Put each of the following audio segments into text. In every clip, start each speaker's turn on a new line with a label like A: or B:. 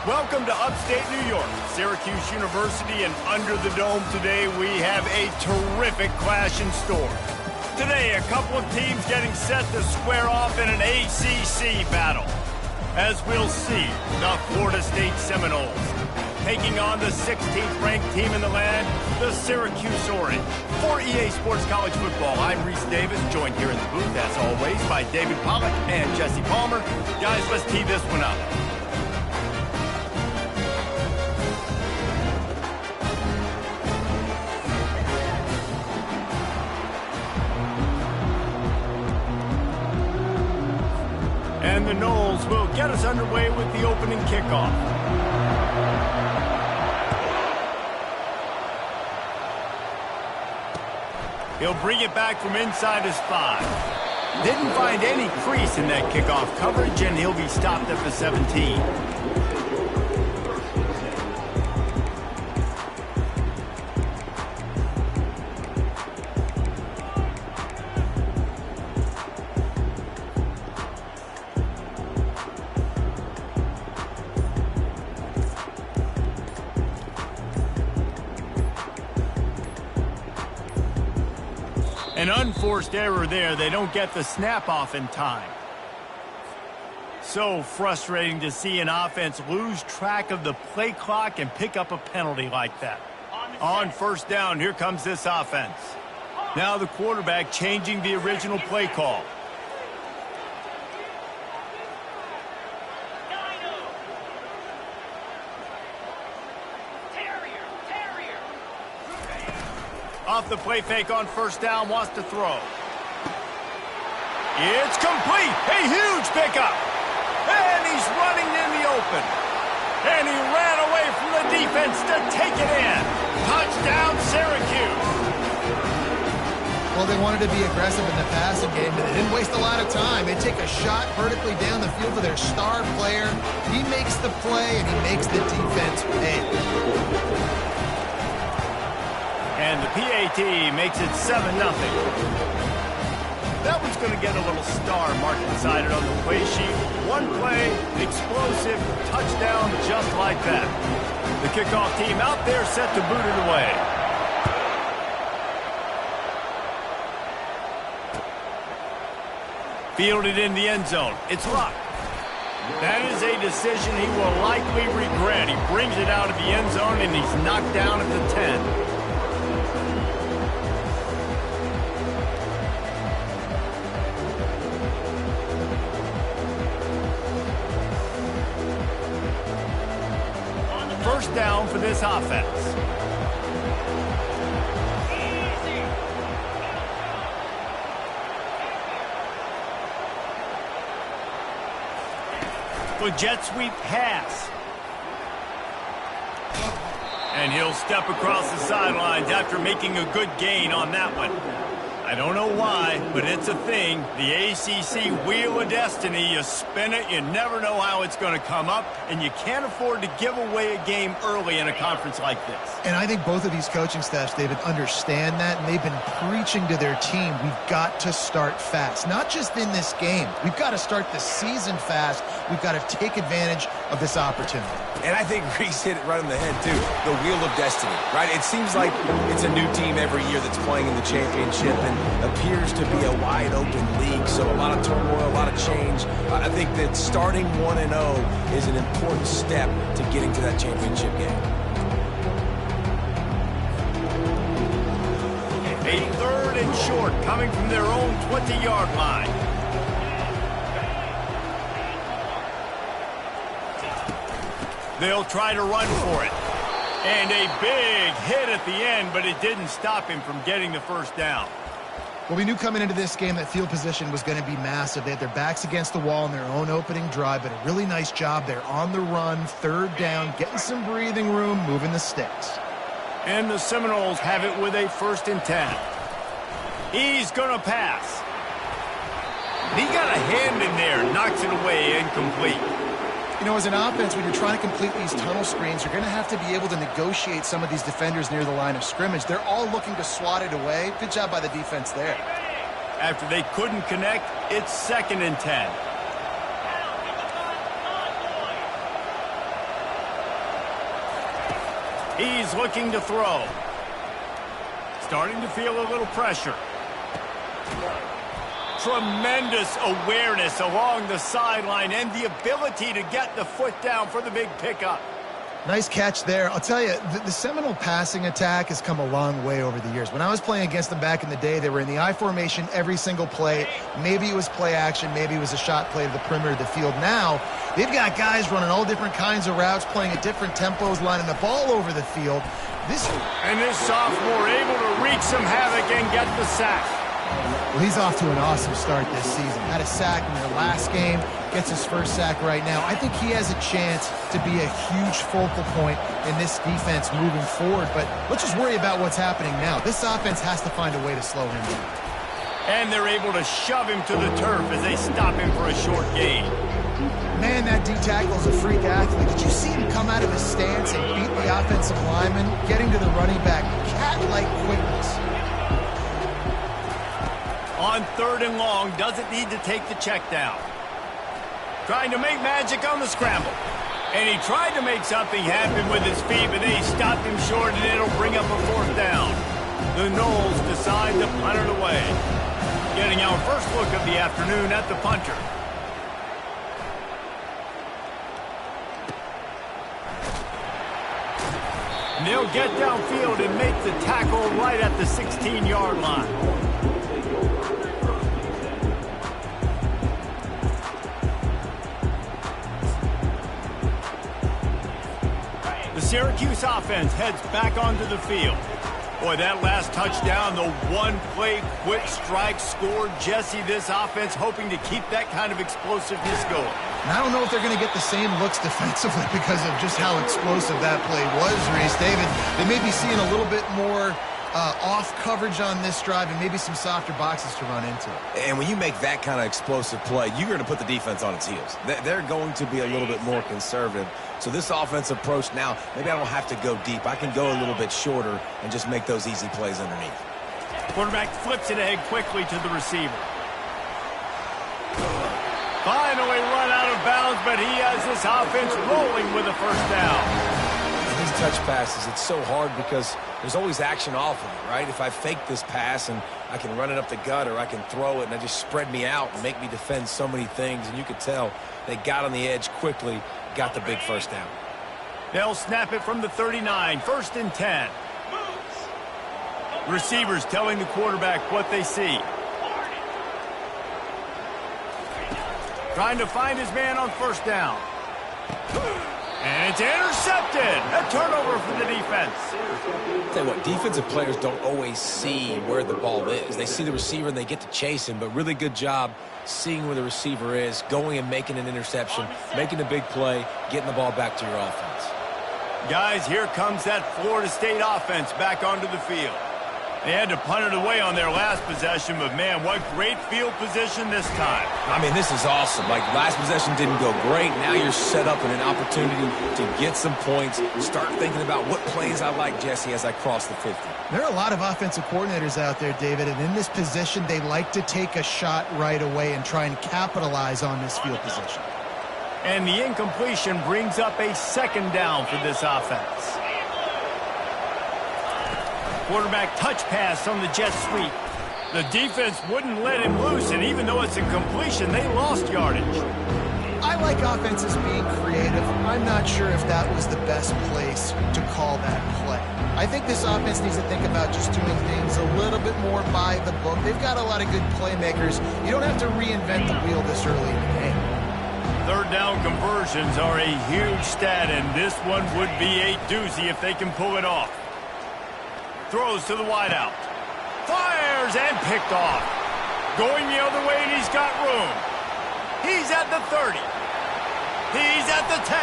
A: Welcome to upstate New York, Syracuse University, and under the dome today we have a terrific clash in store. Today, a couple of teams getting set to square off in an ACC battle. As we'll see, the Florida State Seminoles taking on the 16th ranked team in the land, the Syracuse Orange. For EA Sports College Football, I'm Reese Davis, joined here in the booth, as always, by David Pollack and Jesse Palmer. Guys, let's tee this one up. And the Noles will get us underway with the opening kickoff. He'll bring it back from inside his 5. Didn't find any crease in that kickoff coverage, and he'll be stopped at the 17. An unforced error there. They don't get the snap off in time. So frustrating to see an offense lose track of the play clock and pick up a penalty like that. On first down, here comes this offense. Now the quarterback changing the original play call. Off the play fake on first down, wants to throw. It's complete. A huge pickup. And he's running in the open. And he ran away from the defense to take it in. Touchdown, Syracuse.
B: Well, they wanted to be aggressive in the passing game, but they didn't waste a lot of time. They take a shot vertically down the field for their star player. He makes the play, and he makes the defense pay.
A: And the PAT makes it 7-0. That one's going to get a little star marked inside it on the play sheet. One play, explosive, touchdown just like that. The kickoff team out there set to boot it away. Fielded in the end zone. It's Luck. That is a decision he will likely regret. He brings it out of the end zone, and he's knocked down at the 10. First down for this offense. The jet sweep pass. And he'll step across the sidelines after making a good gain on that one. I don't know why, but it's a thing. The ACC Wheel of Destiny, you spin it, you never know how it's going to come up, and you can't afford to give away a game early in a conference like this.
B: And I think both of these coaching staffs, David, understand that, and they've been preaching to their team, we've got to start fast. Not just in this game. We've got to start the season fast. We've got to take advantage of this opportunity.
C: And I think Reese hit it right on the head, too. The Wheel of Destiny, right? It seems like it's a new team every year that's playing in the championship and appears to be a wide-open league, so a lot of turmoil, a lot of change. I think that starting 1-0 is an important step to getting to that championship game.
A: A 3rd and short coming from their own 20-yard line. They'll try to run for it. And a big hit at the end, but it didn't stop him from getting the first down.
B: Well, we knew coming into this game that field position was going to be massive. They had their backs against the wall in their own opening drive, but a really nice job there on the run, 3rd down, getting some breathing room, moving the sticks.
A: And the Seminoles have it with a 1st and 10. He's going to pass. He got a hand in there, knocks it away, incomplete.
B: You know, as an offense, when you're trying to complete these tunnel screens, you're going to have to be able to negotiate some of these defenders near the line of scrimmage. They're all looking to swat it away. Good job by the defense there.
A: After they couldn't connect, it's 2nd and 10. He's looking to throw. Starting to feel a little pressure. Tremendous awareness along the sideline and the ability to get the foot down for the big pickup.
B: Nice catch there. I'll tell you, the Seminole passing attack has come a long way over the years. When I was playing against them back in the day, they were in the I formation every single play. Maybe it was play action. Maybe it was a shot play to the perimeter of the field. Now, they've got guys running all different kinds of routes, playing at different tempos, lining the ball over the field.
A: And this sophomore able to wreak some havoc and get the sack.
B: Well, he's off to an awesome start this season. Had a sack in their last game, gets his first sack right now. I think he has a chance to be a huge focal point in this defense moving forward. But let's just worry about what's happening now. This offense has to find a way to slow him down.
A: And they're able to shove him to the turf as they stop him for a short gain.
B: Man, that D-tackle is a freak athlete. Did you see him come out of his stance and beat the offensive lineman, getting to the running back? Cat-like quickness.
A: On 3rd and long, doesn't need to take the check down. Trying to make magic on the scramble. And he tried to make something happen with his feet, but they stopped him short, and it'll bring up a 4th down. The Noles decide to punt it away. Getting our first look of the afternoon at the punter. And they'll get downfield and make the tackle right at the 16-yard line. The Syracuse offense heads back onto the field. Boy, that last touchdown, the one-play quick strike scored. Jesse, this offense hoping to keep that kind of explosiveness going.
B: And I don't know if they're going to get the same looks defensively because of just how explosive that play was, Reese. David, they may be seeing a little bit more off coverage on this drive and maybe some softer boxes to run into.
C: And when you make that kind of explosive play, you're going to put the defense on its heels. They're going to be a little bit more conservative. So this offensive approach now, maybe I don't have to go deep. I can go a little bit shorter and just make those easy plays underneath.
A: Quarterback flips it ahead quickly to the receiver. Finally run out of bounds, but he has this offense rolling with a 1st down.
C: These touch passes, it's so hard because there's always action off of it, right? If I fake this pass and I can run it up the gut or I can throw it and I just spread me out and make me defend so many things, and you could tell they got on the edge quickly, got the big 1st down.
A: They'll snap it from the 39, 1st and 10. Receivers telling the quarterback what they see. Trying to find his man on 1st down. And it's intercepted. A turnover for the defense.
C: Tell you what, defensive players don't always see where the ball is. They see the receiver and they get to chase him, but really good job seeing where the receiver is, going and making an interception, making a big play, getting the ball back to your offense.
A: Guys, here comes that Florida State offense back onto the field. They had to punt it away on their last possession, but man, what great field position this time.
C: I mean, this is awesome. Like, last possession didn't go great. Now you're set up in an opportunity to get some points. Start thinking about what plays I like, Jesse, as I cross the 50.
B: There are a lot of offensive coordinators out there, David, and in this position, they like to take a shot right away and try and capitalize on this field position.
A: And the incompletion brings up a 2nd down for this offense. Quarterback touch pass on the jet sweep. The defense wouldn't let him loose, and even though it's a completion, they lost yardage.
B: I like offenses being creative. I'm not sure if that was the best place to call that play. I think this offense needs to think about just doing things a little bit more by the book. They've got a lot of good playmakers. You don't have to reinvent the wheel this early in the game.
A: 3rd down conversions are a huge stat, and this one would be a doozy if they can pull it off. Throws to the wideout. Fires and picked off. Going the other way, and he's got room. He's at the 30. He's at the 10.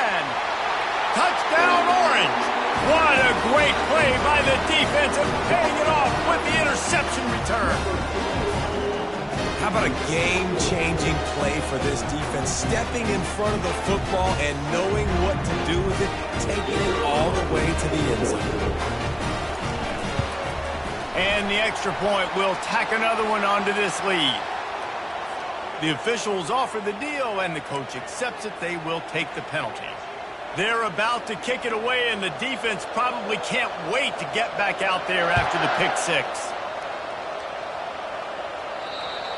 A: Touchdown, Orange. What a great play by the defense and paying it off with the interception return.
C: How about a game-changing play for this defense? Stepping in front of the football and knowing what to do with it, taking it all the way to the end zone.
A: And the extra point will tack another one onto this lead. The officials offer the deal, and the coach accepts it. They will take the penalty. They're about to kick it away, and the defense probably can't wait to get back out there after the pick six.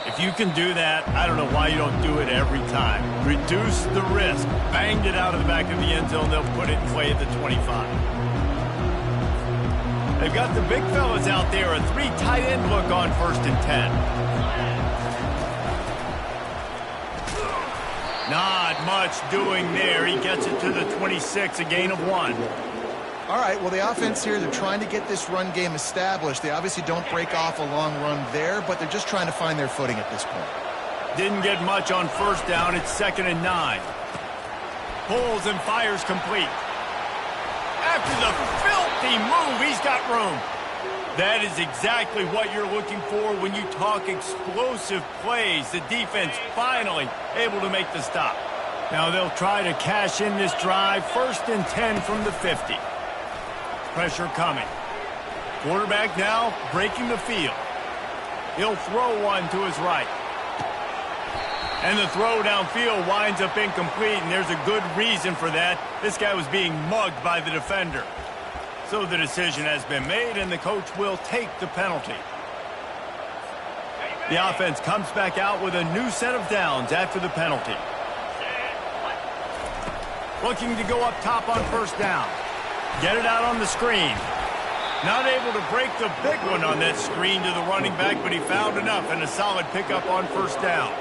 A: If you can do that, I don't know why you don't do it every time. Reduce the risk. Banged it out of the back of the end zone. They'll put it in play at the 25. They've got the big fellas out there. A 3 tight end look on 1st and 10. Not much doing there. He gets it to the 26, a gain of 1.
B: All right, well, the offense here, they're trying to get this run game established. They obviously don't break off a long run there, but they're just trying to find their footing at this point.
A: Didn't get much on 1st down. It's 2nd and 9. Pulls and fires complete. After the filthy move, he's got room. That is exactly what you're looking for when you talk explosive plays. The defense finally able to make the stop. Now they'll try to cash in this drive. 1st and 10 from the 50. Pressure coming. Quarterback now breaking the field. He'll throw one to his right. And the throw downfield winds up incomplete, and there's a good reason for that. This guy was being mugged by the defender. So the decision has been made, and the coach will take the penalty. The offense comes back out with a new set of downs after the penalty. Looking to go up top on 1st down. Get it out on the screen. Not able to break the big one on that screen to the running back, but he found enough and a solid pickup on 1st down.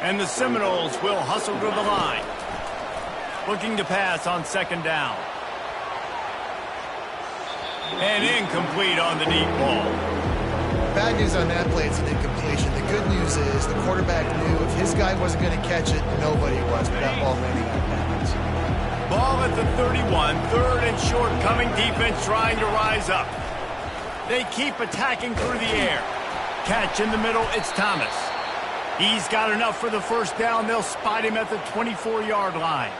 A: And the Seminoles will hustle to the line. Looking to pass on 2nd down. And incomplete on the deep ball.
B: Bad news on that play, it's an incompletion. The good news is the quarterback knew if his guy wasn't going to catch it, nobody was, but that ball landing on balance.
A: Ball at the 31, 3rd and short, coming defense trying to rise up. They keep attacking through the air. Catch in the middle, it's Thomas. He's got enough for the 1st down. They'll spot him at the 24-yard line.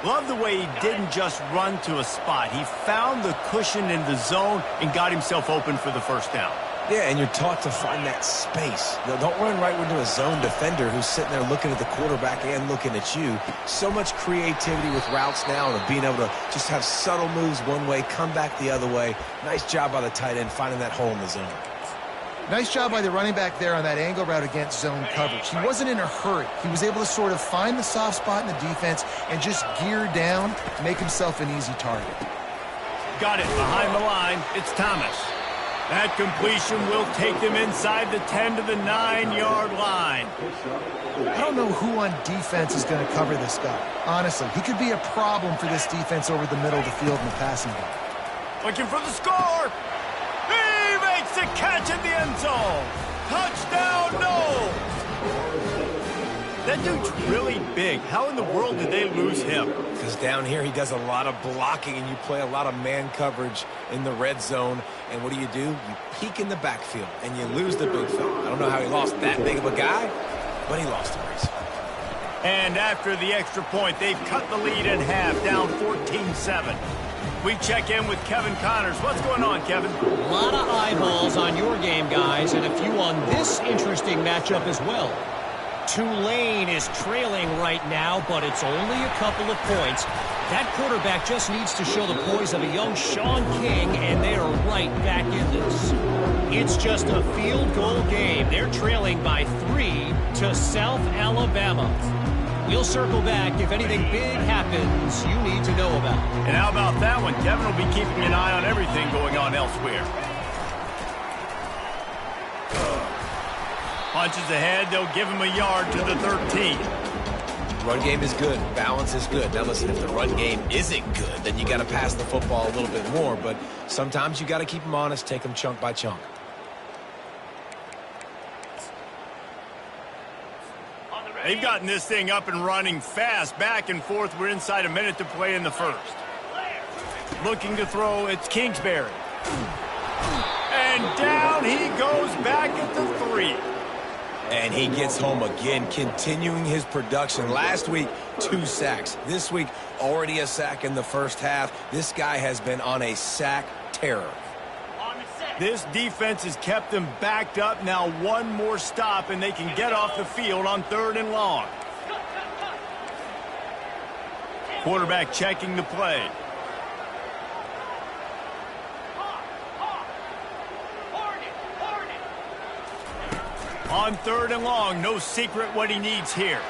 A: Love the way he didn't just run to a spot. He found the cushion in the zone and got himself open for the 1st down.
C: Yeah, and you're taught to find that space. Don't run right into a zone defender who's sitting there looking at the quarterback and looking at you. So much creativity with routes now and being able to just have subtle moves one way, come back the other way. Nice job by the tight end finding that hole in the zone.
B: Nice job by the running back there on that angle route against zone coverage. He wasn't in a hurry. He was able to sort of find the soft spot in the defense and just gear down, make himself an easy target.
A: Got it behind the line. It's Thomas. That completion will take them inside the 10 to the 9-yard line.
B: I don't know who on defense is going to cover this guy. Honestly, he could be a problem for this defense over the middle of the field in the passing game.
A: Looking for the score. He makes the catch in the end zone. Touchdown, no. That dude's really big. How in the world did they lose him?
C: Because down here he does a lot of blocking and you play a lot of man coverage in the red zone. And what do? You peek in the backfield and you lose the big fella. I don't know how he lost that big of a guy, but he lost the race.
A: And after the extra point, they've cut the lead in half, down 14-7. We check in with Kevin Connors. What's going on, Kevin?
D: A lot of eyeballs on your game, guys, and a few on this interesting matchup as well. Tulane is trailing right now, but it's only a couple of points. That quarterback just needs to show the poise of a young Sean King, and they are right back in this. It's just a field goal game. They're trailing by 3 to South Alabama. We'll circle back if anything big happens you need to know about.
A: And how about that one? Kevin will be keeping an eye on everything going on elsewhere. Punches ahead, they'll give him a yard to the 13.
C: Run game is good. Balance is good. Now listen, if the run game isn't good, then you got to pass the football a little bit more. But sometimes you got to keep them honest, take them chunk by chunk.
A: They've gotten this thing up and running fast, back and forth. We're inside a minute to play in the first. Looking to throw, it's Kingsbury. And down he goes back at the 3.
C: And he gets home again, continuing his production. Last week, 2 sacks. This week, already a sack in the first half. This guy has been on a sack terror.
A: This defense has kept them backed up. Now one more stop, and they can get off the field on 3rd and long. Quarterback checking the play. On 3rd and long, no secret what he needs here.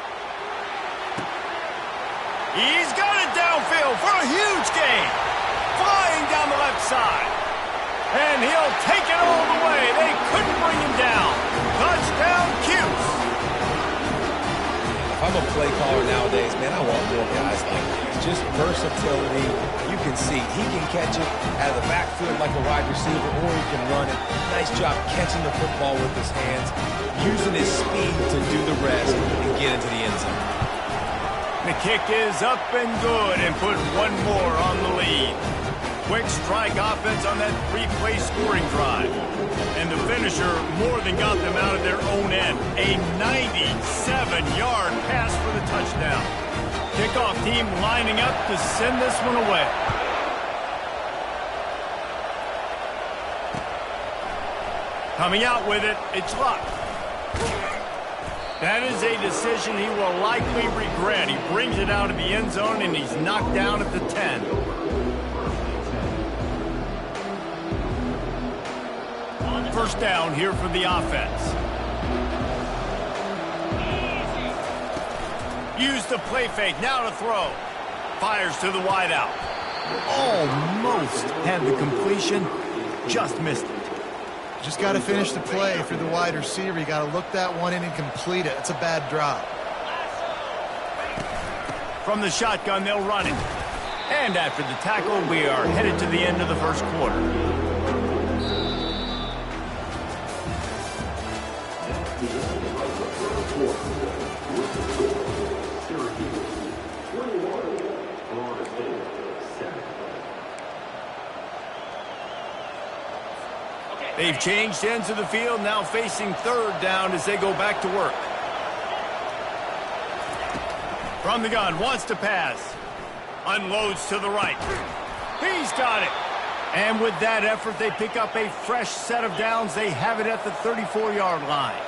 A: He's got it downfield for a huge gain. Flying down the left side. And he'll take it all the way. They couldn't bring him down. Touchdown, Cuse.
C: If I'm a play caller nowadays, man, I want more guys like this. Just versatility. You can see he can catch it out of the backfield like a wide receiver, or he can run it. Nice job catching the football with his hands, using his speed to do the rest and get into the end zone.
A: The kick is up and good and put one more on the lead. Quick strike offense on that 3-play scoring drive. And the finisher more than got them out of their own end. A 97-yard pass for the touchdown. Kickoff team lining up to send this one away. Coming out with it, it's Luck. That is a decision he will likely regret. He brings it out of the end zone, and he's knocked down at the 10. First down here for the offense. Use the play fake, now to throw. Fires to the wideout. Almost had the completion, just missed it.
B: Just got to finish the play for the wide receiver. You got to look that one in and complete it. It's a bad drop.
A: From the shotgun, they'll run it. And after the tackle, we are headed to the end of the first quarter. They've changed ends of the field, now facing 3rd down as they go back to work. From the gun, wants to pass. Unloads to the right. He's got it. And with that effort, they pick up a fresh set of downs. They have it at the 34-yard line.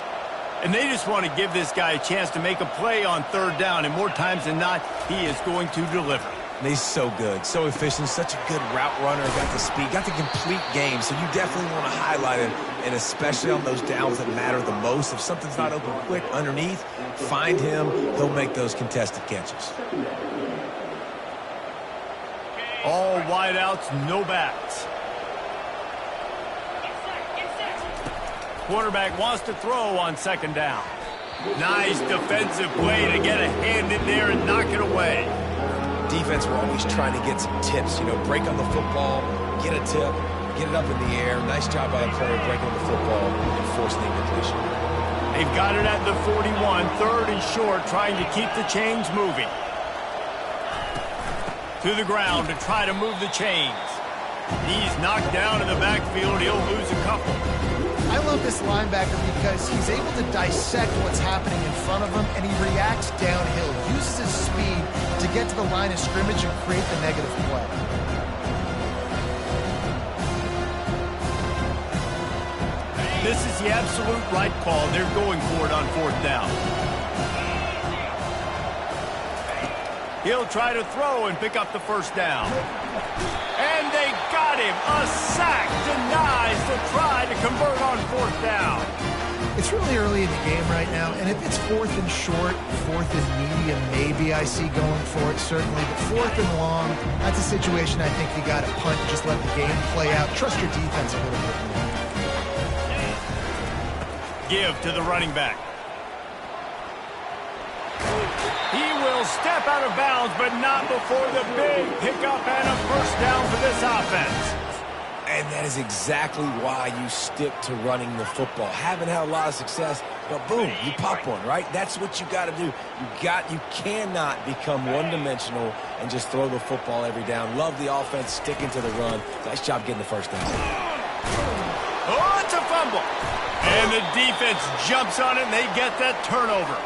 A: And they just want to give this guy a chance to make a play on 3rd down. And more times than not, he is going to deliver.
C: And he's so good, so efficient, such a good route runner, got the speed, got the complete game, so you definitely want to highlight him, and especially on those downs that matter the most. If something's not open quick underneath, find him, he'll make those contested catches.
A: All wideouts, no backs. Quarterback wants to throw on 2nd down. Nice defensive play to get a hand in there and knock it away.
C: Defense, we're always trying to get some tips, you know, break on the football, get a tip, get it up in the air. Nice job by the player breaking on the football and forcing the incompletion.
A: They've got it at the 41, 3rd and short, trying to keep the chains moving. To the ground to try to move the chains. He's knocked down in the backfield. He'll lose a couple.
B: I love this linebacker because he's able to dissect what's happening in front of him, and he reacts downhill, uses his speed to get to the line of scrimmage and create the negative play.
A: This is the absolute right call. They're going for it on 4th down. He'll try to throw and pick up the 1st down. And they got him. A sack denies the try to convert on 4th down.
B: It's really early in the game right now, and if it's 4th and short, 4th and medium, maybe I see going for it, certainly. But 4th and long, that's a situation I think you got to punt and just let the game play out. Trust your defense a little bit more.
A: Give to the running back. He will step out of bounds, but not before the big pickup and a 1st down for this offense.
C: And that is exactly why you stick to running the football. Haven't had a lot of success, but boom, you pop one, right? That's what you got to do. You cannot become one-dimensional and just throw the football every down. Love the offense, sticking to the run. Nice job getting the 1st down.
A: Oh, it's a fumble. And the defense jumps on it, and they get that turnover.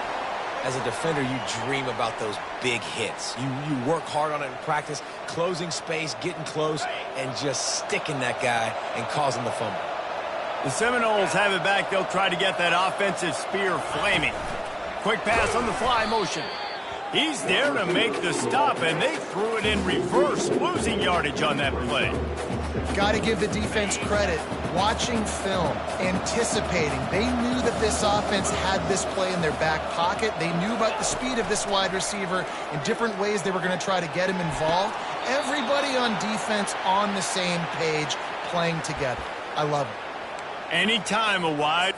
C: As a defender, you dream about those big hits. You work hard on it in practice, closing space, getting close, and just sticking that guy and causing the fumble.
A: The Seminoles have it back. They'll try to get that offensive spear flaming. Quick pass on the fly motion. He's there to make the stop, and they threw it in reverse, losing yardage on that play.
B: Got to give the defense credit. Watching film, anticipating. They knew that this offense had this play in their back pocket. They knew about the speed of this wide receiver in different ways they were going to try to get him involved. Everybody on defense on the same page, playing together. I love it.
A: Anytime a wide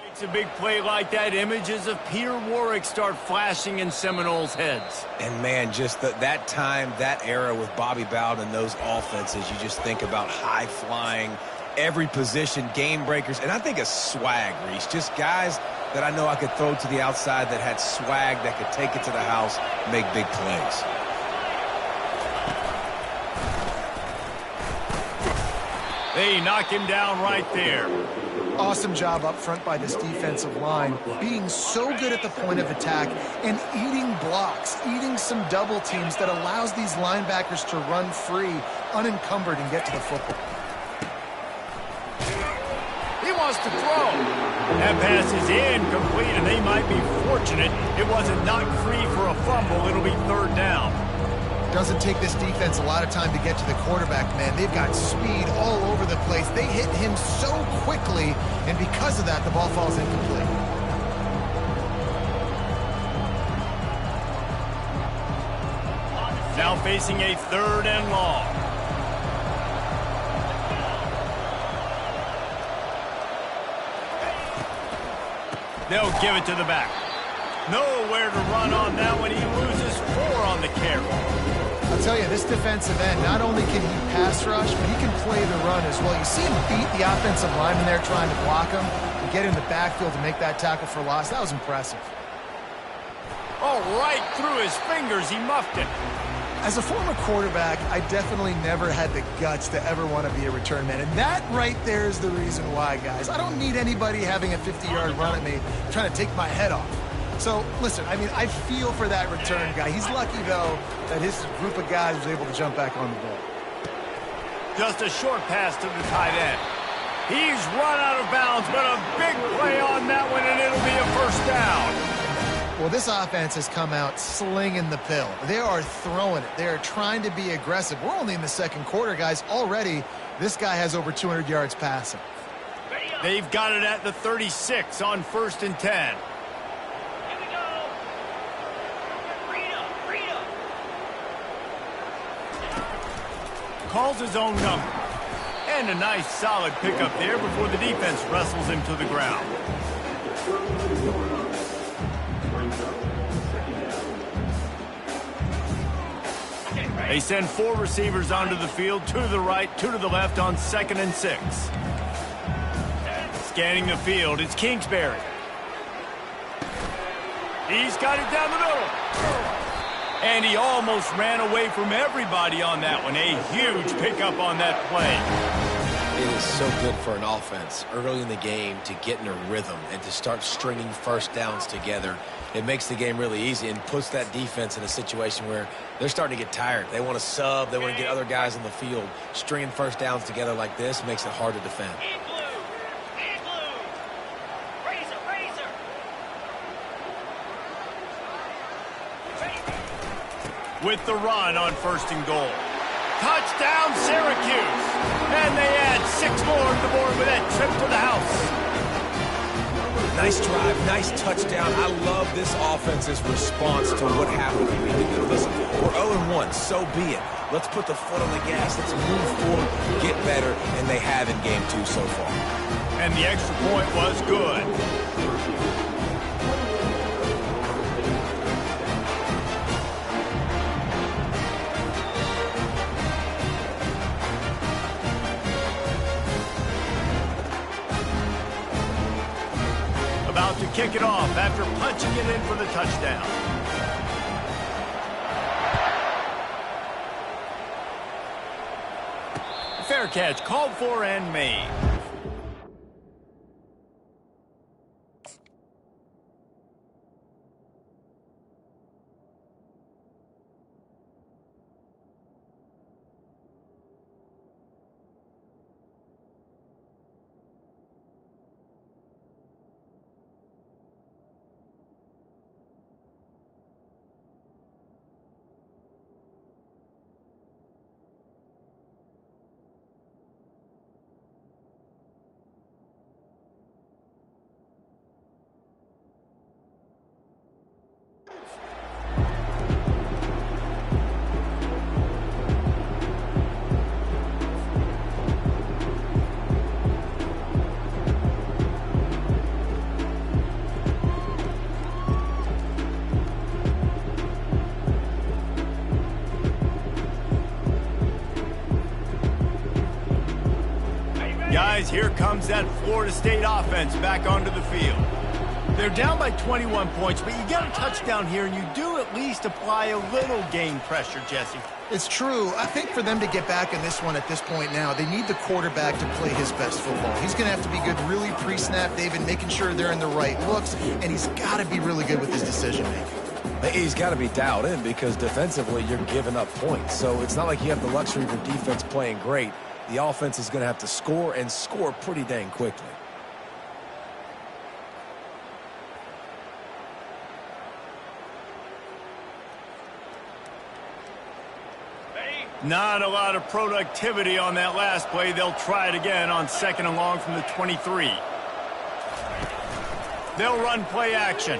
A: makes a big play like that, images of Peter Warrick start flashing in Seminoles' heads.
C: And, man, just that time, that era with Bobby Bowden and those offenses, you just think about high-flying, every position, game breakers, and I think of swag, Reese. Just guys that I know I could throw to the outside that had swag, that could take it to the house, make big plays.
A: They knock him down right there.
B: Awesome job up front by this defensive line, being so good at the point of attack and eating blocks, eating some double teams that allows these linebackers to run free, unencumbered, and get to the football.
A: He wants to throw. That pass is incomplete, and they might be fortunate it wasn't knocked free for a fumble. It'll be third down.
B: Doesn't take this defense a lot of time to get to the quarterback, man. They've got speed all over the place. They hit him so quickly, and because of that, the ball falls incomplete.
A: Now facing a third and long. They'll give it to the back. Nowhere to run on that one. He loses 4 on the carry.
B: I'll tell you, this defensive end, not only can he pass rush, but he can play the run as well. You see him beat the offensive lineman there trying to block him and get in the backfield to make that tackle for loss. That was impressive.
A: Oh, right through his fingers. He muffed it.
B: As a former quarterback, I definitely never had the guts to ever want to be a return man. And that right there is the reason why, guys. I don't need anybody having a 50-yard run at me trying to take my head off. So, listen, I mean, I feel for that return guy. He's lucky, though, that his group of guys was able to jump back on the ball.
A: Just a short pass to the tight end. He's run out of bounds, but a big play on that one, and it'll be a first down.
B: Well, this offense has come out slinging the pill. They are throwing it. They are trying to be aggressive. We're only in the second quarter, guys. Already, this guy has over 200 yards passing.
A: They've got it at the 36 on 1st and 10. Calls his own number. And a nice solid pickup there before the defense wrestles him to the ground. They send 4 receivers onto the field, 2 to the right, 2 to the left on 2nd and 6. Scanning the field, it's Kingsbury. He's got it down the middle. And he almost ran away from everybody on that one. A huge pickup on that play.
C: It is so good for an offense early in the game to get in a rhythm and to start stringing first downs together. It makes the game really easy and puts that defense in a situation where they're starting to get tired. They want to sub. They want to get other guys on the field. Stringing first downs together like this makes it hard to defend.
A: With the run on 1st and goal. Touchdown, Syracuse. And they add 6 more to the board with that trip to the house.
C: Nice drive, nice touchdown. I love this offense's response to what happened a week ago. Listen, we're 0-1, so be it. Let's put the foot on the gas. Let's move forward, get better, and they have in game 2 so far.
A: And the extra point was good. About to kick it off after punching it in for the touchdown. Fair catch, called for and made. guys, here comes that Florida State offense back onto the field. They're down by 21 points, but you get a touchdown here, and you do at least apply a little game pressure, Jesse.
B: It's true. I think for them to get back in this one at this point now, they need the quarterback to play his best football. He's going to have to be good really pre-snap, David, making sure they're in the right looks, and he's got to be really good with his decision-making.
C: He's got to be dialed in because defensively you're giving up points. So it's not like you have the luxury of your defense playing great. The offense is going to have to score and score pretty dang quickly.
A: Not a lot of productivity on that last play. They'll try it again on 2nd and long from the 23. They'll run play action.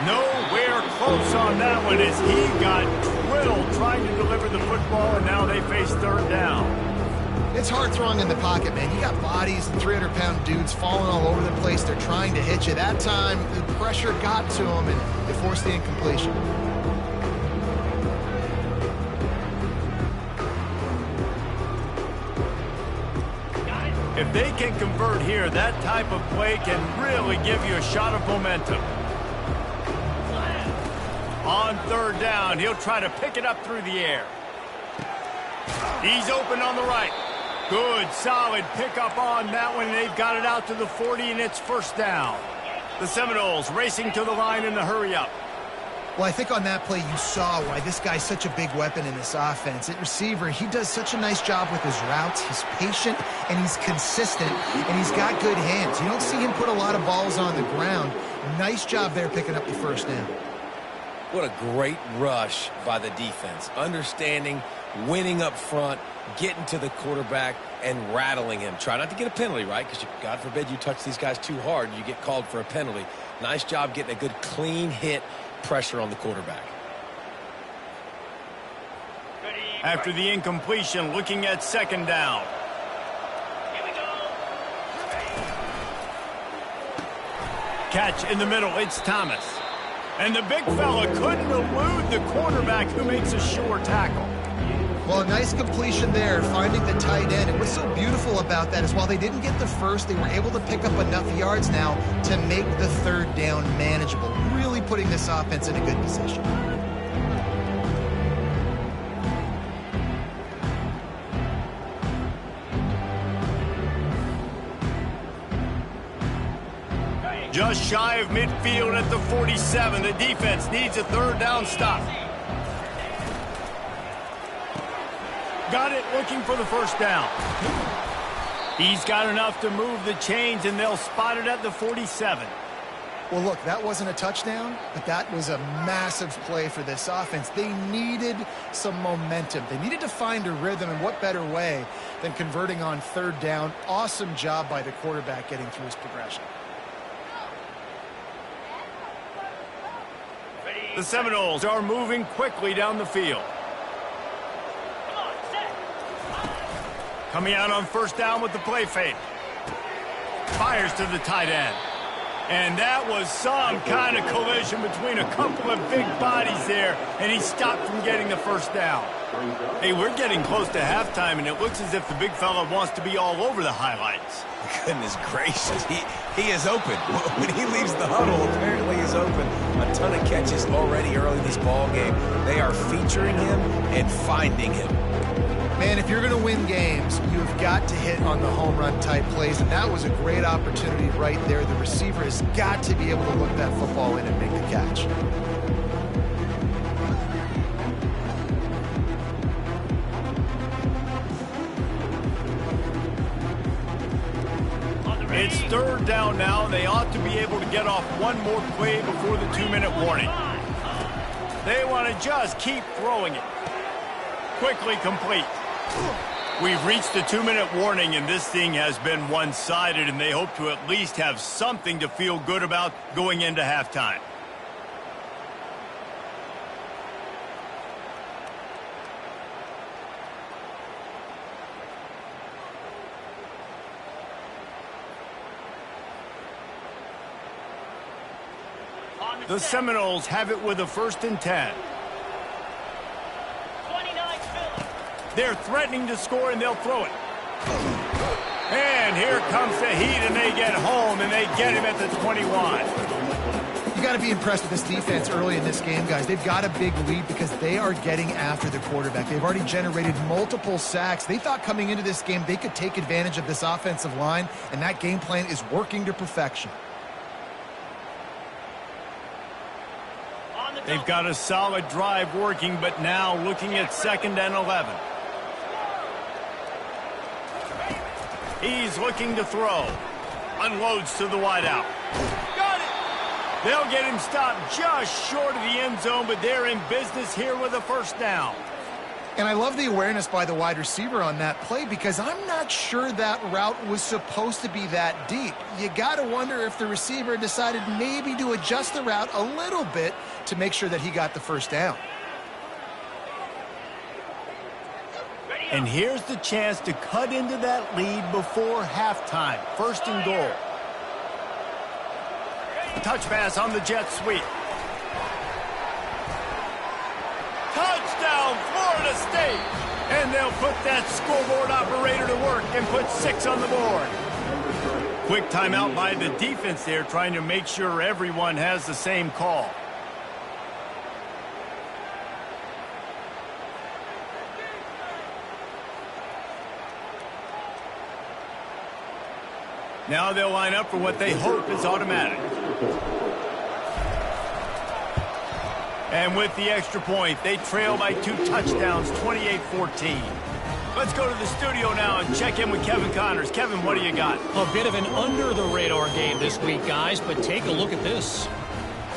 A: Nowhere close on that one as he got twiddled trying to deliver the football, and now they face 3rd down.
B: It's hard throwing in the pocket, man. You got bodies and 300-pound dudes falling all over the place. They're trying to hit you. That time, the pressure got to him, and it forced the incompletion.
A: If they can convert here, that type of play can really give you a shot of momentum. On 3rd down, he'll try to pick it up through the air. He's open on the right. Good, solid pickup on that one. They've got it out to the 40, and it's 1st down. The Seminoles racing to the line in the hurry-up.
B: Well, I think on that play you saw why this guy's such a big weapon in this offense. At receiver, he does such a nice job with his routes. He's patient, and he's consistent, and he's got good hands. You don't see him put a lot of balls on the ground. Nice job there picking up the 1st down.
C: What a great rush by the defense. Understanding, winning up front, getting to the quarterback, and rattling him. Try not to get a penalty, right? Because God forbid you touch these guys too hard, you get called for a penalty. Nice job getting a good clean hit, pressure on the quarterback.
A: After the incompletion, looking at 2nd down. Catch in the middle, it's Thomas. And the big fella couldn't elude the quarterback who makes a sure tackle.
B: Well, a nice completion there, finding the tight end. And what's so beautiful about that is while they didn't get the 1st, they were able to pick up enough yards now to make the 3rd down manageable, really putting this offense in a good position.
A: Just shy of midfield at the 47. The defense needs a 3rd down stop. Got it, looking for the 1st down. He's got enough to move the chains, and they'll spot it at the 47.
B: Well, look, that wasn't a touchdown, but that was a massive play for this offense. They needed some momentum. They needed to find a rhythm, and what better way than converting on 3rd down. Awesome job by the quarterback getting through his progression.
A: The Seminoles are moving quickly down the field. Coming out on 1st down with the play fake. Fires to the tight end. And that was some kind of collision between a couple of big bodies there, and he stopped from getting the 1st down. Hey, we're getting close to halftime, and it looks as if the big fella wants to be all over the highlights.
C: Goodness gracious, he is open. When he leaves the huddle, apparently he's open. A ton of catches already early in this ball game. They are featuring him and finding him.
B: Man, if you're going to win games, you've got to hit on the home run type plays, and that was a great opportunity right there. The receiver has got to be able to look that football in and make the catch.
A: It's 3rd down now. They ought to be able to get off one more play before the 2-minute warning. They want to just keep throwing it. Quickly complete. We've reached the 2-minute warning, and this thing has been one-sided, and they hope to at least have something to feel good about going into halftime. The Seminoles have it with a 1st and 10. They're threatening to score, and they'll throw it. comes the heat, and they get home, and they get him at the 21.
B: You got to be impressed with this defense early in this game, guys. They've got a big lead because they are getting after the quarterback. They've already generated multiple sacks. They thought coming into this game they could take advantage of this offensive line, and that game plan is working to perfection.
A: They've got a solid drive working, but now looking at 2nd and 11. He's looking to throw. Unloads to the wideout. Got it! They'll get him stopped just short of the end zone, but they're in business here with a first down.
B: And I love the awareness by the wide receiver on that play because I'm not sure that route was supposed to be that deep. You got to wonder if the receiver decided maybe to adjust the route a little bit to make sure that he got the first down.
A: And here's the chance to cut into that lead before halftime. 1st and goal. Touch pass on the jet sweep. Touchdown, Florida State! And they'll put that scoreboard operator to work and put 6 on the board. Quick timeout by the defense there, trying to make sure everyone has the same call. Now they'll line up for what they hope is automatic. And with the extra point, they trail by 2 touchdowns, 28-14. Let's go to the studio now and check in with Kevin Connors. Kevin, what do you got?
D: A bit of an under-the-radar game this week, guys, but take a look at this.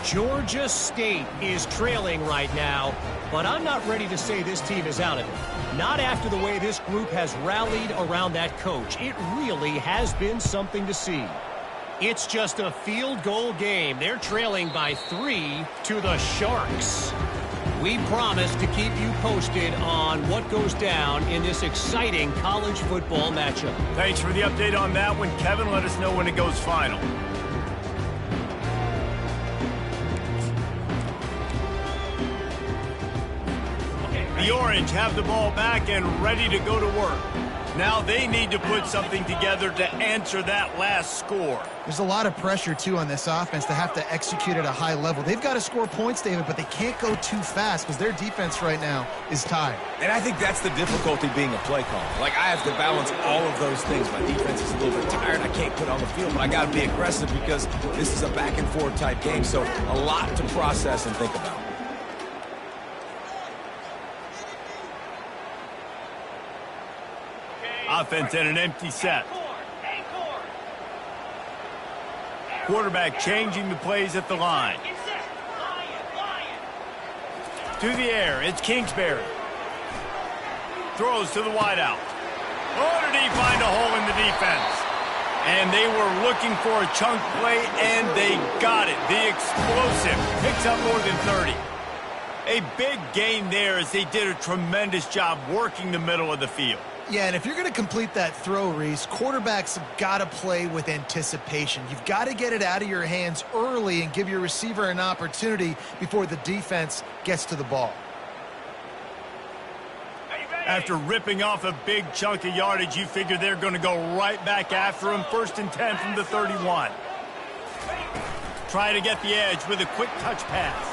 D: Georgia State is trailing right now, but I'm not ready to say this team is out of it. Not after the way this group has rallied around that coach. It really has been something to see. It's just a field goal game. They're trailing by 3 to the Sharks. We promise to keep you posted on what goes down in this exciting college football matchup.
A: Thanks for the update on that one, Kevin. Let us know when it goes final. The Orange have the ball back and ready to go to work. Now they need to put something together to answer that last score.
B: There's a lot of pressure, too, on this offense to have to execute at a high level. They've got to score points, David, but they can't go too fast because their defense right now is tired.
C: And I think that's the difficulty being a play caller. Like, I have to balance all of those things. My defense is a little bit tired. I can't put on the field, but I got to be aggressive because this is a back-and-forth type game, so a lot to process and think about.
A: Offense in an empty set. Quarterback changing the plays at the line. To the air, it's Kingsbury. Throws to the wideout. Oh, did he find a hole in the defense? And they were looking for a chunk play, and they got it. The explosive picks up more than 30. A big gain there as they did a tremendous job working the middle of the field.
B: Yeah, and if you're going to complete that throw, Reese, quarterbacks have got to play with anticipation. You've got to get it out of your hands early and give your receiver an opportunity before the defense gets to the ball.
A: After ripping off a big chunk of yardage, you figure they're going to go right back after him. 1st and 10 from the 31. Try to get the edge with a quick touch pass.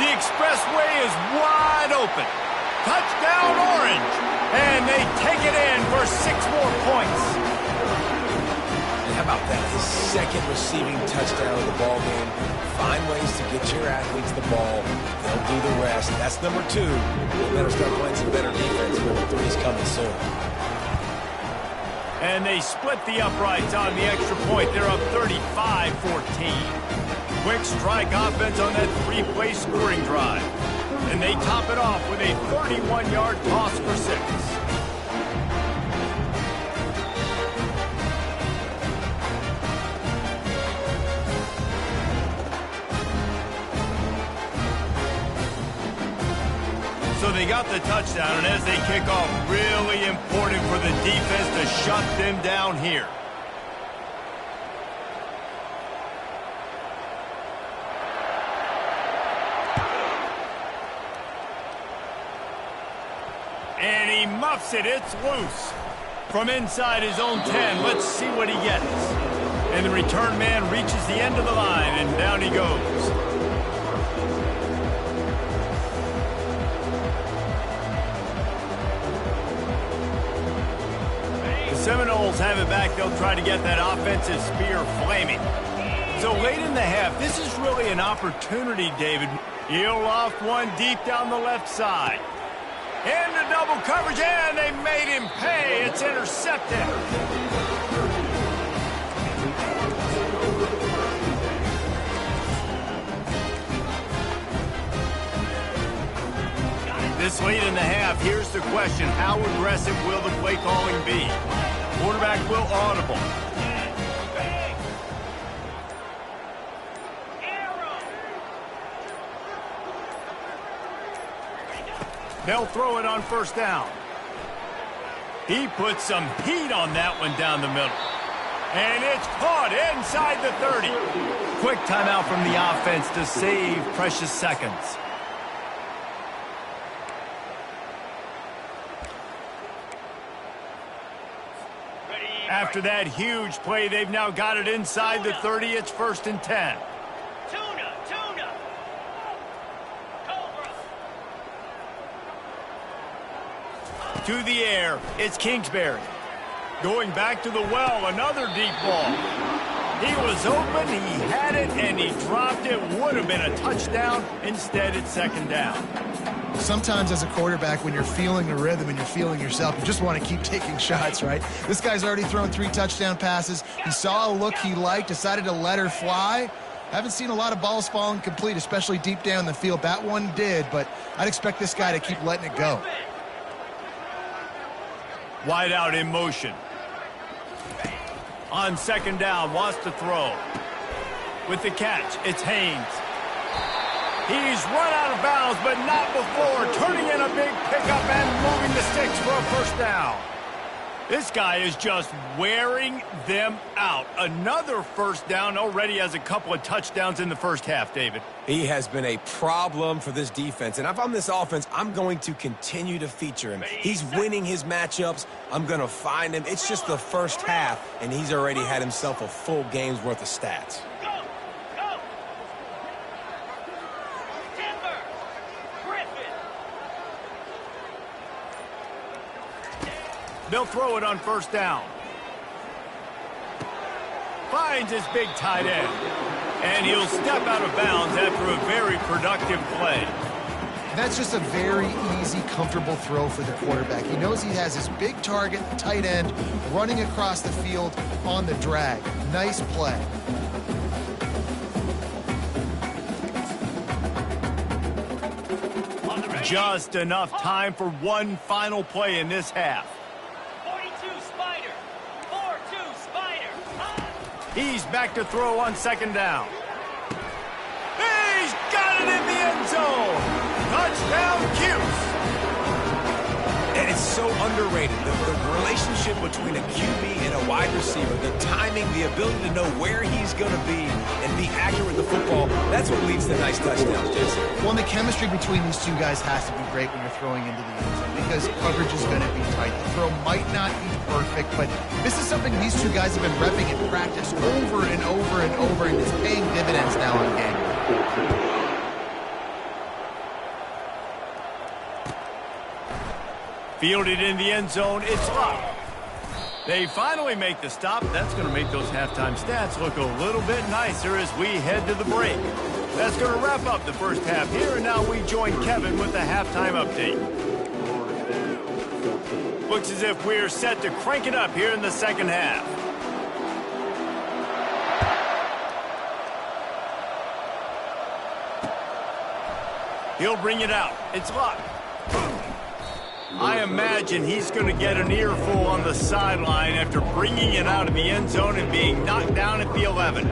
A: The expressway is wide open. Touchdown, Orange. And they take it in for 6 more points.
C: How about that? His 2nd receiving touchdown of the ball game. Find ways to get your athletes the ball. They'll do the rest. That's number 2. You better start playing some better defense. Number 3's coming soon.
A: And they split the uprights on the extra point. They're up 35-14. Quick strike offense on that 3-play scoring drive. And they top it off with a 31-yard toss for 6. So they got the touchdown, and as they kick off, really important for the defense to shut them down here. And he muffs it. It's loose. From inside his own 10, let's see what he gets. And the return man reaches the end of the line, and down he goes. The Seminoles have it back. They'll try to get that offensive spear flaming. So late in the half, this is really an opportunity, David. He'll loft one deep down the left side. Into double coverage, and they made him pay. It's intercepted. This late in the half, here's the question. How aggressive will the play calling be? Quarterback will audible. They'll throw it on first down. He puts some heat on that one down the middle. And it's caught inside the 30. Quick timeout from the offense to save precious seconds. After that huge play, they've now got it inside the 30. It's 1st and 10. To the air, it's Kingsbury. Going back to the well, another deep ball. He was open, he had it, and he dropped it. Would have been a touchdown. Instead, it's 2nd down.
B: Sometimes as a quarterback, when you're feeling the rhythm and you're feeling yourself, you just want to keep taking shots, right? This guy's already thrown 3 touchdown passes. He saw a look he liked, decided to let her fly. Haven't seen a lot of balls falling complete, especially deep down the field. That one did, but I'd expect this guy to keep letting it go.
A: Wide out in motion. On 2nd down, wants to throw. With the catch, it's Haynes. He's run out of bounds, but not before turning in a big pickup and moving the sticks for a 1st down. This guy is just wearing them out. Another 1st down, already has a couple of touchdowns in the first half, David.
C: He has been a problem for this defense. And if I'm this offense, I'm going to continue to feature him. He's winning his matchups. I'm going to find him. It's just the first half, and he's already had himself a full game's worth of stats.
A: They'll throw it on 1st down. Finds his big tight end. And he'll step out of bounds after a very productive play.
B: That's just a very easy, comfortable throw for the quarterback. He knows he has his big target, tight end, running across the field on the drag. Nice play.
A: Just enough time for one final play in this half. He's back to throw on 2nd down. He's got it in the end zone. Touchdown, Cuse.
C: And it's so underrated. The relationship between a QB and a wide receiver, the timing, the ability to know where he's going to be and be accurate with the football, that's what leads to nice touchdowns, Jason.
B: Well, and the chemistry between these two guys has to be great when you're throwing into the end zone because coverage is going to be tight. The throw might not be perfect, but this is something these two guys have been repping in practice over and over and over, and it's paying dividends now in game.
A: Fielded in the end zone, it's Luck. They finally make the stop. That's going to make those halftime stats look a little bit nicer as we head to the break. That's going to wrap up the first half here, and now we join Kevin with the halftime update. Looks as if we're set to crank it up here in the 2nd half. He'll bring it out. It's Luck. I imagine he's going to get an earful on the sideline after bringing it out of the end zone and being knocked down at the 11.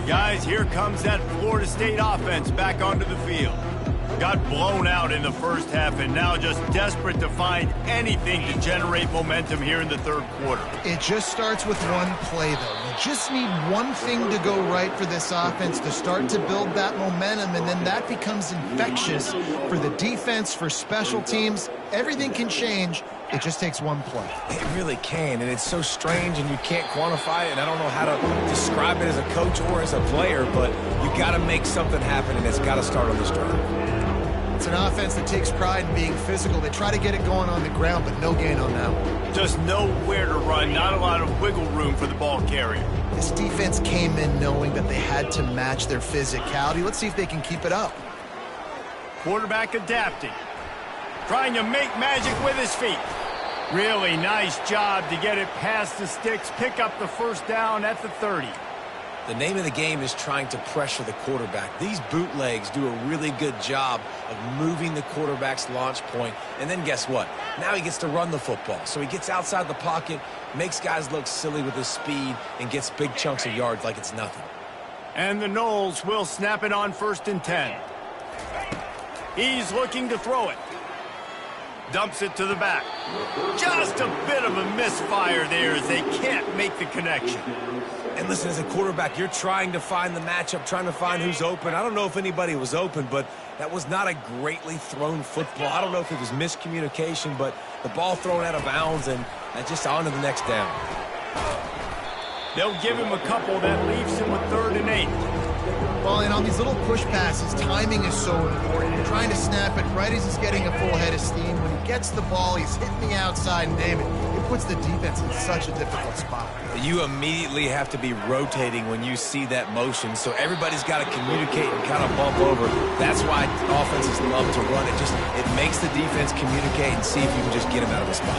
A: Guys, here comes that Florida State offense back onto the field. Got blown out in the first half and now just desperate to find anything to generate momentum here in the 3rd quarter.
B: It just starts with one play, though. You just need one thing to go right for this offense to start to build that momentum, and then that becomes infectious for the defense, for special teams, Everything can change. It just takes one play.
C: It really can, and it's so strange, and you can't quantify it, and I don't know how to describe it as a coach or as a player, but you got to make something happen, and it's got to start on this drive.
B: It's an offense that takes pride in being physical. They try to get it going on the ground, but no gain on that one.
A: Just nowhere to run, not a lot of wiggle room for the ball carrier.
B: This defense came in knowing that they had to match their physicality. Let's see if they can keep it up.
A: Quarterback adapting. Trying to make magic with his feet. Really nice job to get it past the sticks, pick up the first down at the 30.
C: The name of the game is trying to pressure the quarterback. These bootlegs do a really good job of moving the quarterback's launch point. And then guess what? Now he gets to run the football. So he gets outside the pocket, makes guys look silly with his speed, and gets big chunks of yards like it's nothing.
A: And the Noles will snap it on 1st and 10. He's looking to throw it. Dumps it to the back. Just a bit of a misfire there as they can't make the connection.
C: And listen, as a quarterback, you're trying to find the matchup, trying to find who's open. I don't know if anybody was open, but that was not a greatly thrown football. I don't know if it was miscommunication, but the ball thrown out of bounds and just on to the next down.
A: They'll give him a couple that leaves him with 3rd and 8.
B: Well, and on these little push passes, timing is so important. You're trying to snap it right as he's getting a full head of steam. When he gets the ball, he's hitting the outside, name it. It puts the defense in such a difficult spot.
C: You immediately have to be rotating when you see that motion, so everybody's got to communicate and kind of bump over. That's why offenses love to run it. It makes the defense communicate and see if you can just get him out of the spot.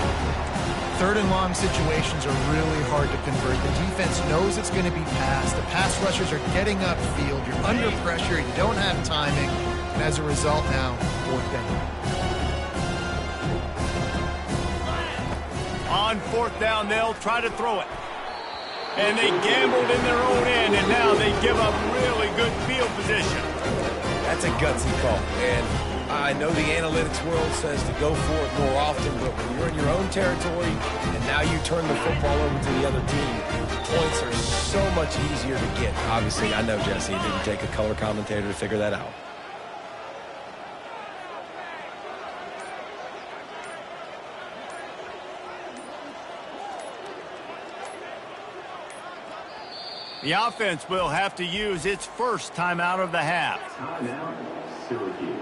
B: 3rd and long situations are really hard to convert. The defense knows it's going to be passed. The pass rushers are getting upfield. You're under pressure. You don't have timing. And as a result now, 4th down.
A: On 4th down, they'll try to throw it. And they gambled in their own end, and now they give up really good field position.
C: That's a gutsy call, and I know the analytics world says to go for it more often, but when you're in your own territory and now you turn the football over to the other team, points are so much easier to get. Obviously, I know, Jesse, it didn't take a color commentator to figure that out.
A: The offense will have to use its first timeout of the half.
E: Timeout, Syracuse.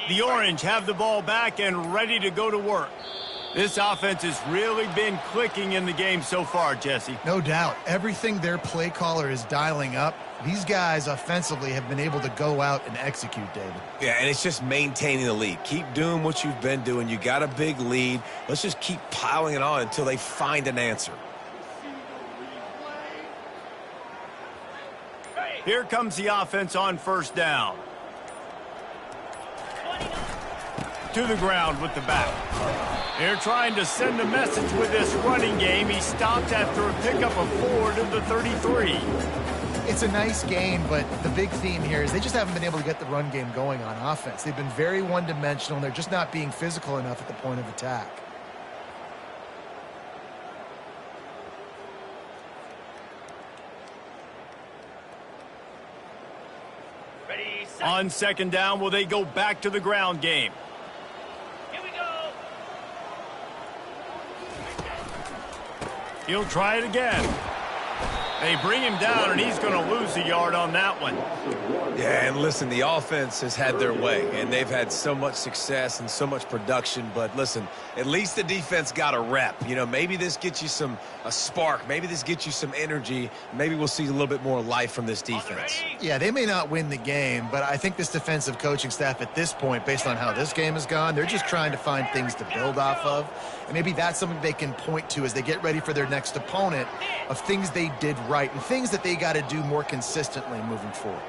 A: The Orange have the ball back and ready to go to work. This offense has really been clicking in the game so far, Jesse.
B: No doubt. Everything their play caller is dialing up, these guys offensively have been able to go out and execute, David.
C: Yeah, and it's just maintaining the lead. Keep doing what you've been doing. You got a big lead. Let's just keep piling it on until they find an answer.
A: Here comes the offense on 1st down. To the ground with the back. They're trying to send a message with this running game. He stopped after a pickup of 4 to the 33.
B: It's a nice game, but the big theme here is they just haven't been able to get the run game going on offense. They've been very one-dimensional, and they're just not being physical enough at the point of attack.
A: On 2nd down, will they go back to the ground game?
F: Here we go.
A: He'll try it again. They bring him down, and he's going to lose a yard on that one.
C: Yeah, and listen, the offense has had their way, and they've had so much success and so much production. But listen, at least the defense got a rep. You know, maybe this gets you a spark. Maybe this gets you some energy. Maybe we'll see a little bit more life from this defense.
B: Yeah, they may not win the game, but I think this defensive coaching staff at this point, based on how this game has gone, they're just trying to find things to build off of. And maybe that's something they can point to as they get ready for their next opponent of things they did right and things that they got to do more consistently moving forward.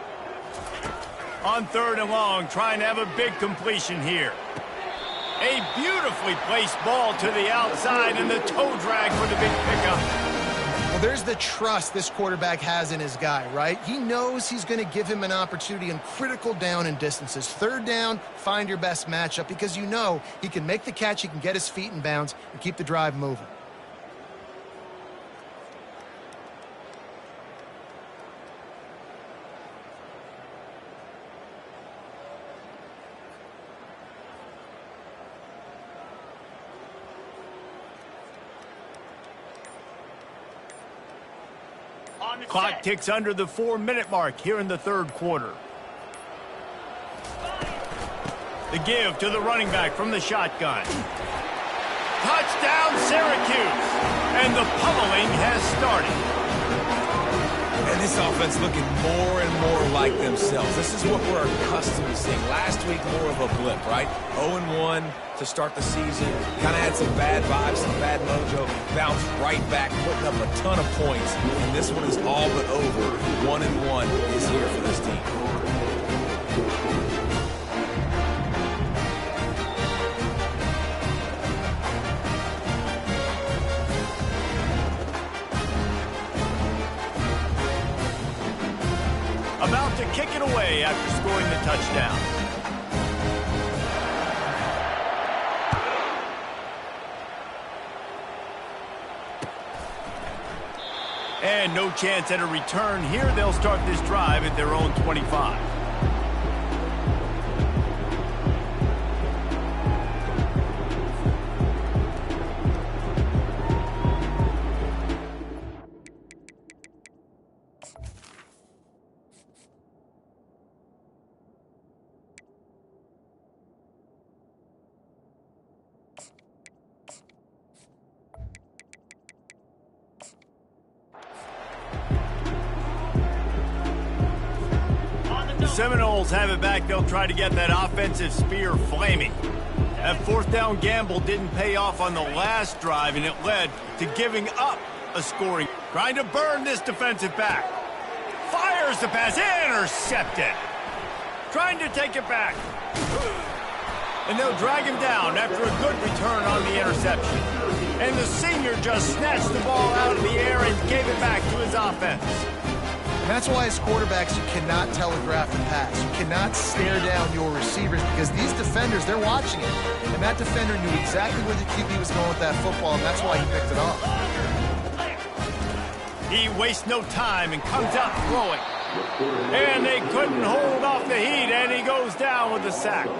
A: On 3rd and long, trying to have a big completion here. A beautifully placed ball to the outside and the toe drag for the big pickup.
B: Well, there's the trust this quarterback has in his guy, right? He knows he's going to give him an opportunity in critical down and distances. Third down, find your best matchup because you know he can make the catch, he can get his feet in bounds, and keep the drive moving.
A: Clock ticks under the 4-minute mark here in the third quarter. The give to the running back from the shotgun. Touchdown, Syracuse! And the pummeling has started.
C: And this offense looking more and more like themselves. This is what we're accustomed to seeing. Last week, more of a blip, right? 0-1 to start the season. Kind of had some bad vibes, some bad mojo. Bounced right back, putting up a ton of points. And this one is all but over. 1-1 is here for this team.
A: About to kick it away after scoring the touchdown. And no chance at a return here. They'll start this drive at their own 25. Seminoles have it back. They'll try to get that offensive spear flaming. That fourth down gamble didn't pay off on the last drive, and it led to giving up a scoring. Trying to burn this defensive back. Fires the pass. Intercepted. Trying to take it back. And they'll drag him down after a good return on the interception. And the senior just snatched the ball out of the air and gave it back to his offense.
B: And that's why as quarterbacks, you cannot telegraph the pass. You cannot stare down your receivers because these defenders, they're watching it. And that defender knew exactly where the QB was going with that football, and that's why he picked it off.
A: He wastes no time and comes out throwing. And they couldn't hold off the heat, and he goes down with a sack.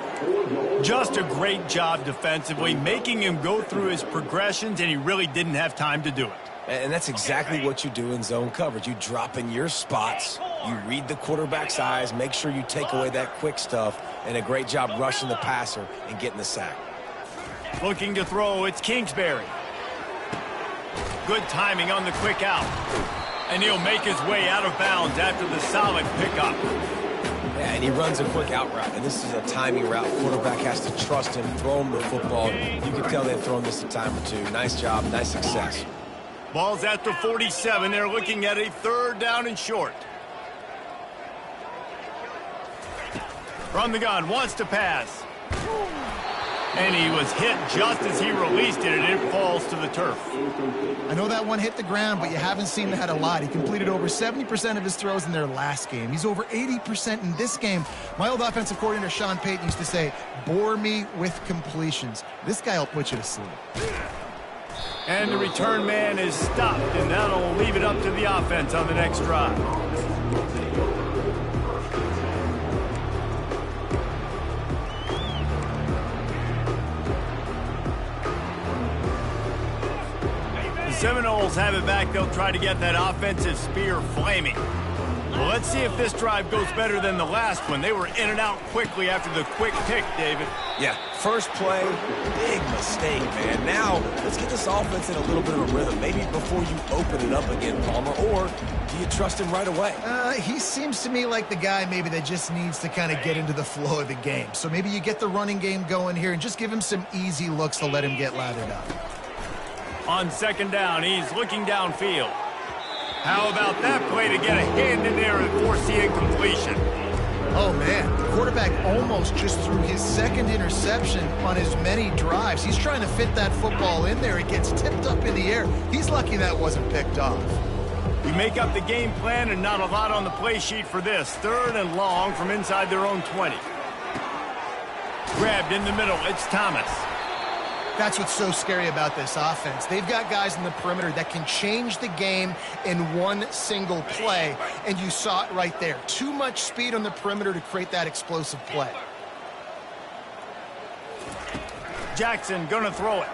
A: Just a great job defensively, making him go through his progressions, and he really didn't have time to do it.
C: And that's exactly what you do in zone coverage. You drop in your spots, you read the quarterback's eyes, make sure you take away that quick stuff, and a great job rushing the passer and getting the sack.
A: Looking to throw, it's Kingsbury. Good timing on the quick out. And he'll make his way out of bounds after the solid pickup.
C: Yeah, and he runs a quick out route, and this is a timing route. Quarterback has to trust him, throw him the football. You can tell they've thrown this a time or two. Nice job, nice success.
A: Ball's at the 47. They're looking at a third down and short. From the gun, wants to pass. And he was hit just as he released it, and it falls to the turf.
B: I know that one hit the ground, but you haven't seen that a lot. He completed over 70% of his throws in their last game. He's over 80% in this game. My old offensive coordinator, Sean Payton, used to say, bore me with completions. This guy will put you to sleep.
A: And the return man is stopped, and that'll leave it up to the offense on the next drive. The Seminoles have it back. They'll try to get that offensive spear flaming. Well, let's see if this drive goes better than the last one. They were in and out quickly after the quick pick, David.
C: Yeah, first play, big mistake, man. Now, let's get this offense in a little bit of a rhythm. Maybe before you open it up again, Palmer, or do you trust him right away?
B: He seems to me like the guy maybe that just needs to kind of get into the flow of the game. So maybe you get the running game going here and just give him some easy looks to let him get lathered up.
A: On second down, he's looking downfield. How about that play to get a hand in there and force the incompletion?
B: Oh, man. The quarterback almost just threw his second interception on as many drives. He's trying to fit that football in there. It gets tipped up in the air. He's lucky that wasn't picked off.
A: You make up the game plan and not a lot on the play sheet for this. 3rd and long from inside their own 20. Grabbed in the middle. It's Thomas.
B: That's what's so scary about this offense. They've got guys in the perimeter that can change the game in one single play, and you saw it right there. Too much speed on the perimeter to create that explosive play.
A: Jackson gonna throw it.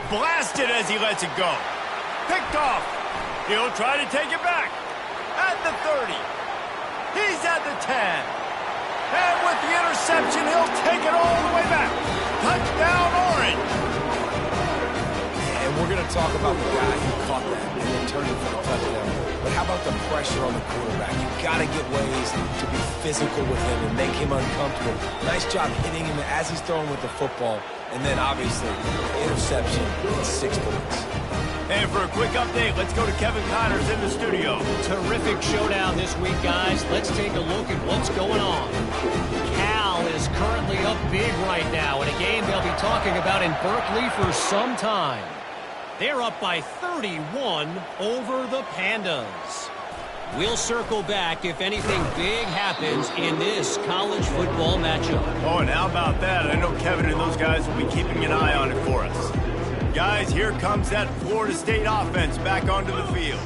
A: Blasted as he lets it go. Picked off. He'll try to take it back. At the 30. He's at the 10. And with the interception, he'll take it all the way back. Touchdown, Orange.
C: And we're going to talk about the guy who caught that and then turned it for the touchdown. But how about the pressure on the quarterback? You've got to get ways to be physical with him and make him uncomfortable. Nice job hitting him as he's throwing with the football. And then, obviously, interception and 6 points.
A: And for a quick update, let's go to Kevin Connors in the studio.
D: Terrific showdown this week, guys. Let's take a look at what's going on. Cal is currently up big right now in a game they'll be talking about in Berkeley for some time. They're up by 31 over the Pandas. We'll circle back if anything big happens in this college football matchup.
A: Oh, and how about that? I know Kevin and those guys will be keeping an eye on it for us. Guys, here comes that Florida State offense back onto the field.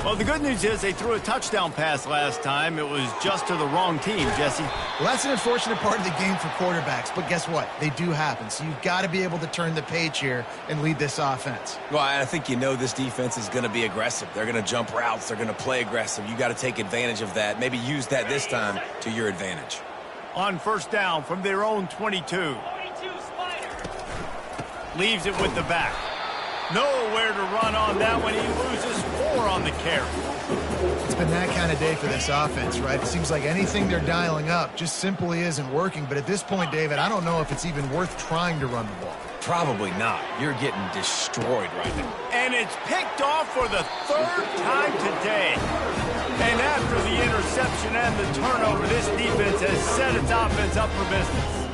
A: Well, the good news is they threw a touchdown pass last time. It was just to the wrong team, Jesse.
B: Well, that's an unfortunate part of the game for quarterbacks, but guess what? They do happen. So you've got to be able to turn the page here and lead this offense.
C: Well, I think you know this defense is going to be aggressive. They're going to jump routes. They're going to play aggressive. You got to take advantage of that. Maybe use that this time to your advantage.
A: On 1st down from their own 22. Leaves it with the back. Nowhere to run on that one. He loses 4 on the carry.
B: It's been that kind of day for this offense, right? It seems like anything they're dialing up just simply isn't working. But at this point, David, I don't know if it's even worth trying to run the ball.
C: Probably not. You're getting destroyed right now.
A: And it's picked off for the 3rd time today. And after the interception and the turnover, this defense has set its offense up for business.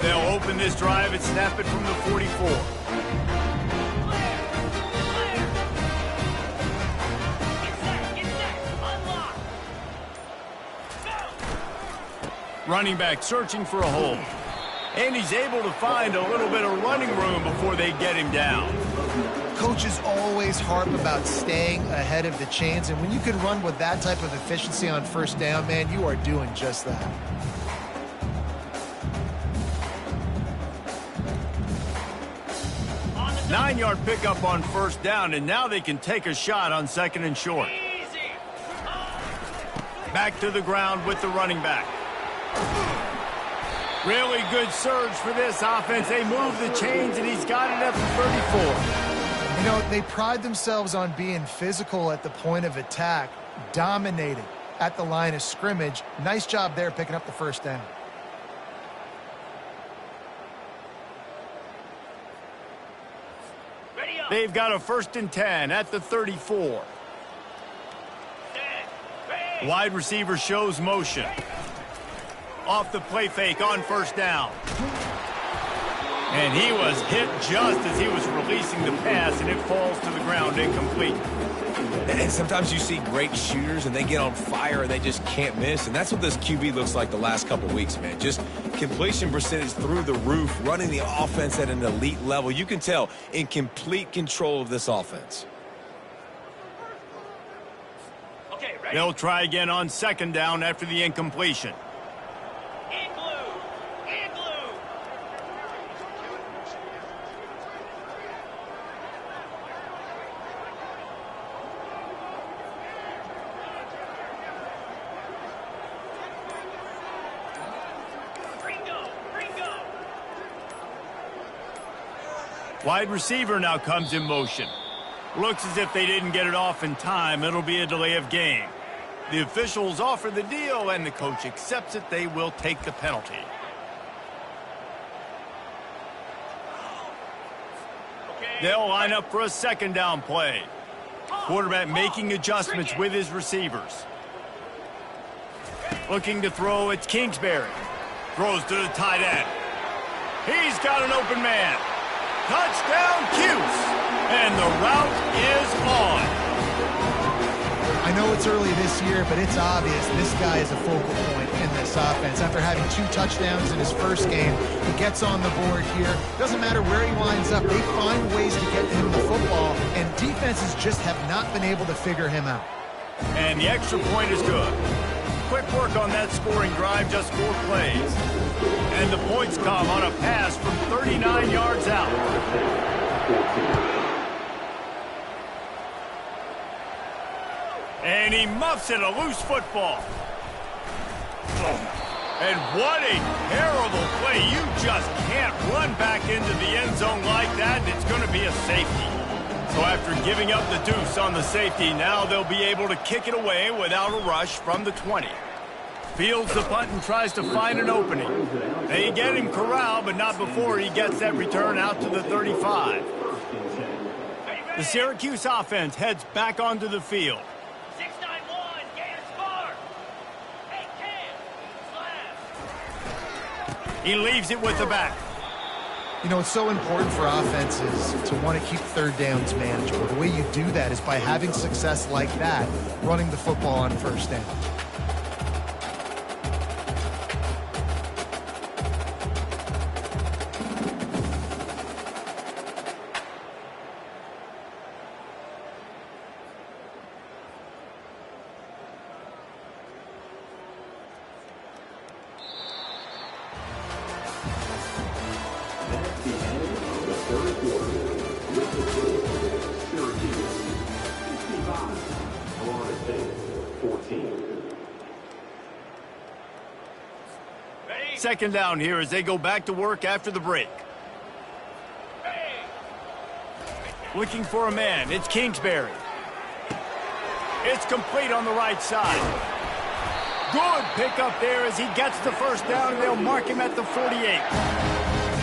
A: They'll open this drive and snap it from the 44. Running back searching for a hole. And he's able to find a little bit of running room before they get him down.
B: Coaches always harp about staying ahead of the chains, and when you can run with that type of efficiency on 1st down, man, you are doing just that.
A: Nine-yard pickup on 1st down, and now they can take a shot on 2nd and short. Back to the ground with the running back. Really good surge for this offense. They move the chains, and he's got it at the 34.
B: You know, they pride themselves on being physical at the point of attack, dominating at the line of scrimmage. Nice job there picking up the 1st down.
A: They've got a 1st and 10 at the 34. Wide receiver shows motion. Off the play fake on 1st down. And he was hit just as he was releasing the pass, and it falls to the ground incomplete.
C: And sometimes you see great shooters, and they get on fire, and they just can't miss. And that's what this QB looks like the last couple weeks, man. Just completion percentage through the roof, running the offense at an elite level. You can tell in complete control of this offense.
A: Okay, ready? They'll try again on 2nd down after the incompletion.
F: In blue. In blue.
A: Wide receiver now comes in motion. Looks as if they didn't get it off in time. It'll be a delay of game. The officials offer the deal, and the coach accepts it. They will take the penalty. They'll line up for a 2nd down play. Quarterback making adjustments with his receivers. Looking to throw, it's Kingsbury. Throws to the tight end. He's got an open man. Touchdown, Cuse. And the route is on.
B: I know it's early this year, but it's obvious this guy is a focal point in this offense. After having 2 touchdowns in his first game, he gets on the board here. Doesn't matter where he winds up, they find ways to get him the football, and defenses just have not been able to figure him out.
A: And the extra point is good. Quick work on that scoring drive, just 4 plays. And the points come on a pass from 39 yards out. And he muffs it, a loose football. And what a terrible play. You just can't run back into the end zone like that, and it's going to be a safety. So after giving up the deuce on the safety, now they'll be able to kick it away without a rush from the 20. Fields the punt and tries to find an opening. They get him corralled, but not before he gets that return out to the 35. The Syracuse offense heads back onto the field.
F: 691, Gators bar. 8-10,
A: He leaves it with the back.
B: You know, it's so important for offenses to want to keep third downs manageable. The way you do that is by having success like that, running the football on first down.
A: Second down here as they go back to work after the break. Looking for a man. It's Kingsbury. It's complete on the right side. Good pickup there as he gets the first down, and they'll mark him at the 48.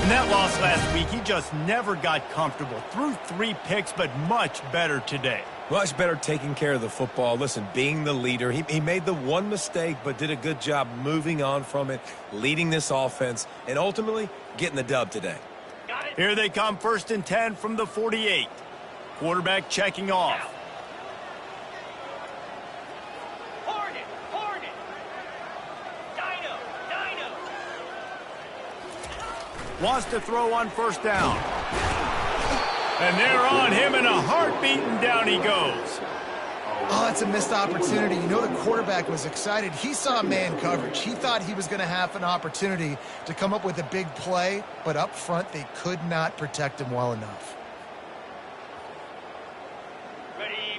A: In that loss last week, he just never got comfortable. Threw 3 picks, but much better today.
C: Much better taking care of the football. Listen, being the leader, he made the one mistake, but did a good job moving on from it, leading this offense, and ultimately getting the dub today.
A: Here they come, 1st and 10 from the 48. Quarterback checking off.
F: Hornet. Dino.
A: Wants to throw on 1st down. And they're on him in a heartbeat, and down he goes.
B: Oh, it's a missed opportunity. You know, the quarterback was excited. He saw man coverage. He thought he was going to have an opportunity to come up with a big play, but up front, they could not protect him well enough.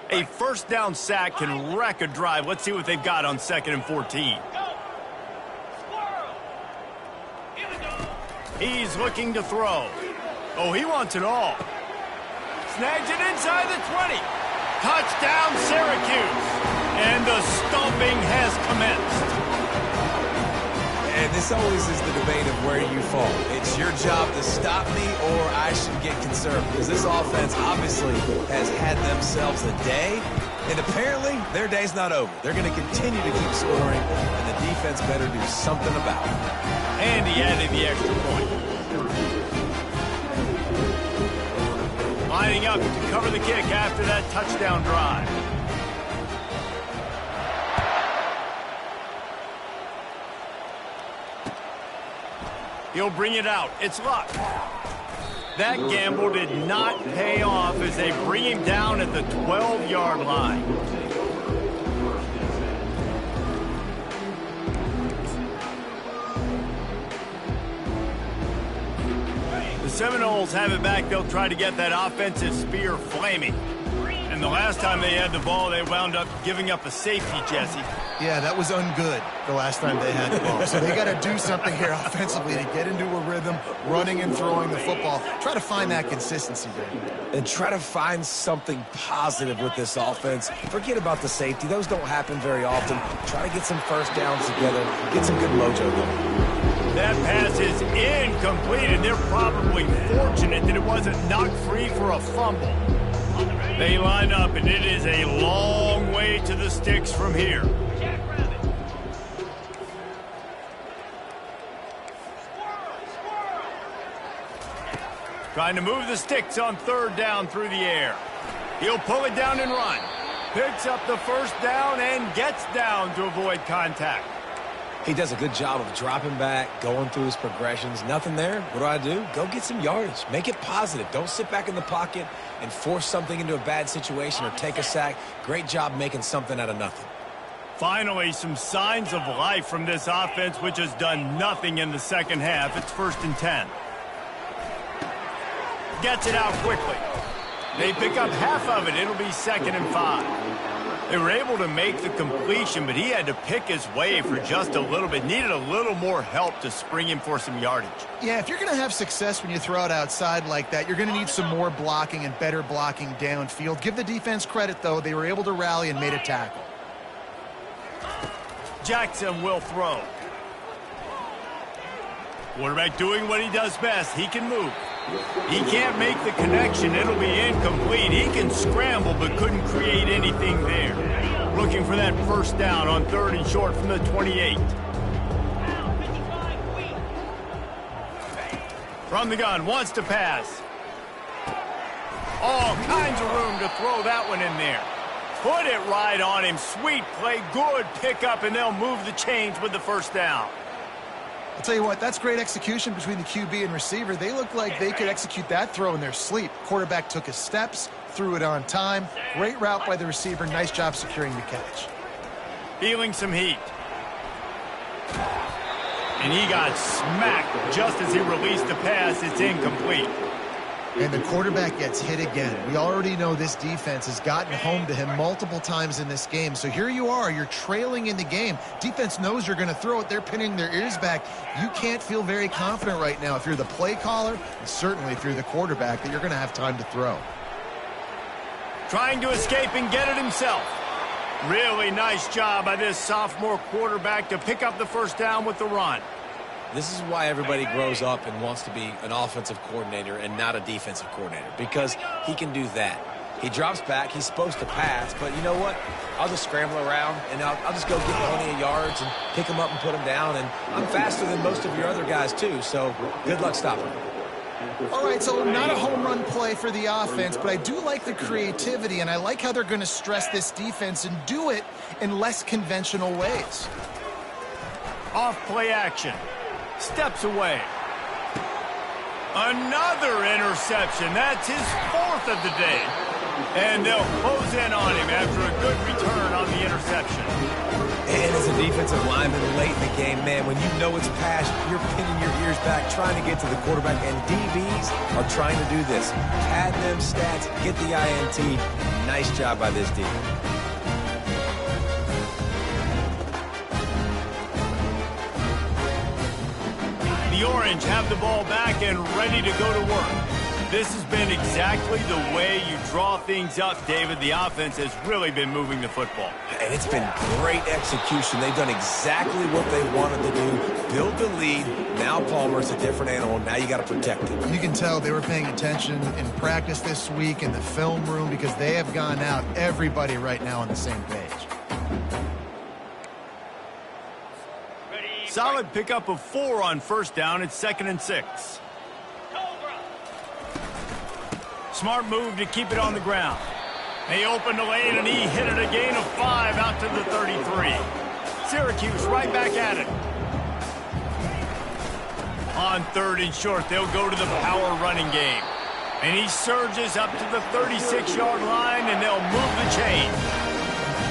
A: A 1st down sack can wreck a drive. Let's see what they've got on 2nd and 14.
F: Go. Squirrel. Here we go.
A: He's looking to throw. Oh, he wants it all. Snags it inside the 20. Touchdown, Syracuse. And the stomping has commenced.
C: And this always is the debate of where you fall. It's your job to stop me, or I should get concerned, because this offense obviously has had themselves a day, and apparently their day's not over. They're going to continue to keep scoring, and the defense better do something about it.
A: And he added the extra point. Lining up to cover the kick after that touchdown drive. He'll bring it out. It's Luck. That gamble did not pay off as they bring him down at the 12-yard line. The Seminoles have it back. They'll try to get that offensive spear flaming. And the last time they had the ball, they wound up giving up a safety, Jesse.
B: Yeah, that was ungood the last time they had the ball. So they got to do something here offensively to get into a rhythm, running and throwing the football. Try to find that consistency there.
C: And try to find something positive with this offense. Forget about the safety. Those don't happen very often. Try to get some 1st downs together. Get some good mojo going.
A: That pass is incomplete, and they're probably fortunate that it wasn't knocked free for a fumble. They line up, and it is a long way to the sticks from here.
F: Jackrabbit. Squirrel.
A: Trying to move the sticks on third down through the air. He'll pull it down and run. Picks up the first down and gets down to avoid contact.
C: He does a good job of dropping back, going through his progressions. Nothing there. What do? Go get some yardage. Make it positive. Don't sit back in the pocket and force something into a bad situation or take a sack. Great job making something out of nothing.
A: Finally, some signs of life from this offense, which has done nothing in the second half. It's 1st and 10. Gets it out quickly. They pick up half of it. It'll be 2nd and 5. They were able to make the completion, but he had to pick his way for just a little bit. Needed a little more help to spring him for some yardage.
B: Yeah, if you're going to have success when you throw it outside like that, you're going to need some more blocking and better blocking downfield. Give the defense credit, though. They were able to rally and made a tackle.
A: Jackson will throw. Quarterback doing what he does best. He can move. He can't make the connection. It'll be incomplete. He can scramble but couldn't create anything there. Looking for that first down on 3rd and short from the 28. From the gun, wants to pass. All kinds of room to throw that one in there. Put it right on him. Sweet play, good pickup, and they'll move the chains with the first down.
B: I'll tell you what, that's great execution between the QB and receiver. They look like they could execute that throw in their sleep. Quarterback took his steps, threw it on time. Great route by the receiver. Nice job securing the catch.
A: Feeling some heat. And he got smacked just as he released the pass. It's incomplete.
B: And the quarterback gets hit again. We already know this defense has gotten home to him multiple times in this game. So here you are, you're trailing in the game. Defense knows you're going to throw it. They're pinning their ears back. You can't feel very confident right now if you're the play caller, and certainly if you're the quarterback, that you're going to have time to throw.
A: Trying to escape and get it himself. Really nice job by this sophomore quarterback to pick up the first down with the run.
C: This is why everybody grows up and wants to be an offensive coordinator and not a defensive coordinator, because he can do that. He drops back. He's supposed to pass, but you know what? I'll just scramble around, and I'll just go get plenty of yards and pick him up and put him down, and I'm faster than most of your other guys, too, so good luck stopping him.
B: All right, so not a home run play for the offense, but I do like the creativity, and I like how they're going to stress this defense and do it in less conventional ways.
A: Off play action. Steps away. Another interception. That's his 4th of the day. And they'll close in on him after a good return on the interception.
C: And as a defensive lineman late in the game, man, when you know it's passed, you're pinning your ears back, trying to get to the quarterback, and DBs are trying to do this. Pad them stats, get the INT. Nice job by this defense.
A: The Orange have the ball back and ready to go to work. This has been exactly the way you draw things up, David. The offense has really been moving the football.
C: And it's been great execution. They've done exactly what they wanted to do. Build the lead. Now Palmer's a different animal. Now you got to protect it.
B: You can tell they were paying attention in practice this week in the film room because they have gone out, everybody right now on the same page.
A: Solid pickup of 4 on first down. It's 2nd and 6. Smart move to keep it on the ground. They opened the lane, and he hit it a gain of 5 out to the 33. Syracuse right back at it. On 3rd and short, they'll go to the power running game. And he surges up to the 36-yard line, and they'll move the chain.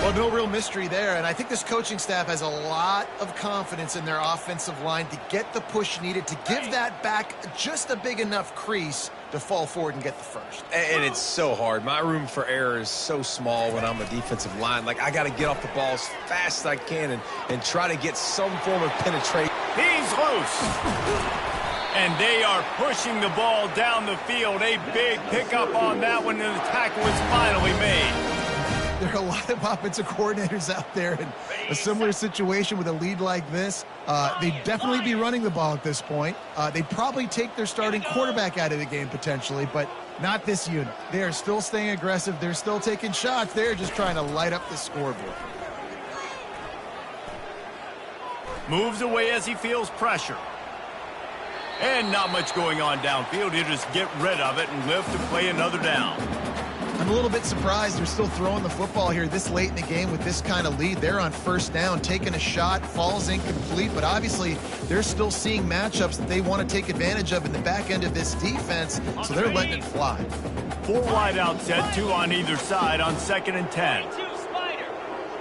B: Well, no real mystery there, and I think this coaching staff has a lot of confidence in their offensive line to get the push needed to give that back just a big enough crease to fall forward and get the first.
C: And it's so hard. My room for error is so small when I'm a defensive line. Like, I got to get off the ball as fast as I can and try to get some form of penetration.
A: He's loose. And they are pushing the ball down the field. A big pickup on that one, and the tackle is finally made.
B: There are a lot of offensive coordinators out there in a similar situation with a lead like this. They'd definitely be running the ball at this point. They'd probably take their starting quarterback out of the game potentially, but not this unit. They are still staying aggressive. They're still taking shots. They're just trying to light up the scoreboard.
A: Moves away as he feels pressure. And not much going on downfield. He'll just get rid of it and live to play another down.
B: I'm a little bit surprised they're still throwing the football here this late in the game with this kind of lead. They're on first down, taking a shot, falls incomplete, but obviously they're still seeing matchups that they want to take advantage of in the back end of this defense, so they're letting it fly.
A: 4 wide out set, 2 on either side on 2nd and 10.
F: 3-2 Spider.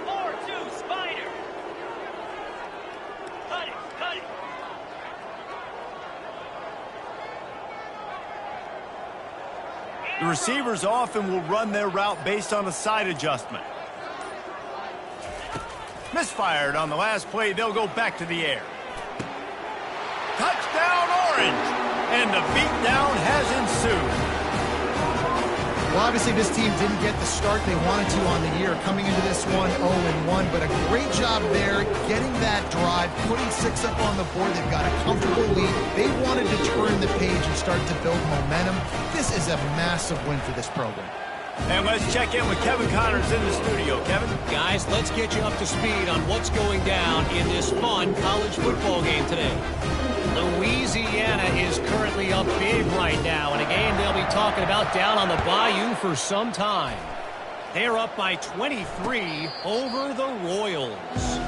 F: 4-2 Spider. Cut it, cut it.
A: The receivers often will run their route based on a side adjustment. Misfired on the last play. They'll go back to the air. Touchdown, Orange! And the beatdown has ensued.
B: Well, obviously this team didn't get the start they wanted to on the year, coming into this one 0-1, but a great job there getting that drive, putting 6 up on the board. They've got a comfortable lead. They wanted to turn the page and start to build momentum. This is a massive win for this program.
A: And let's check in with Kevin Connors in the studio. Kevin?
D: Guys, let's get you up to speed on what's going down in this fun college football game today. Louisiana is currently up big right now in a game they'll be talking about down on the Bayou for some time. They're up by 23 over the Royals.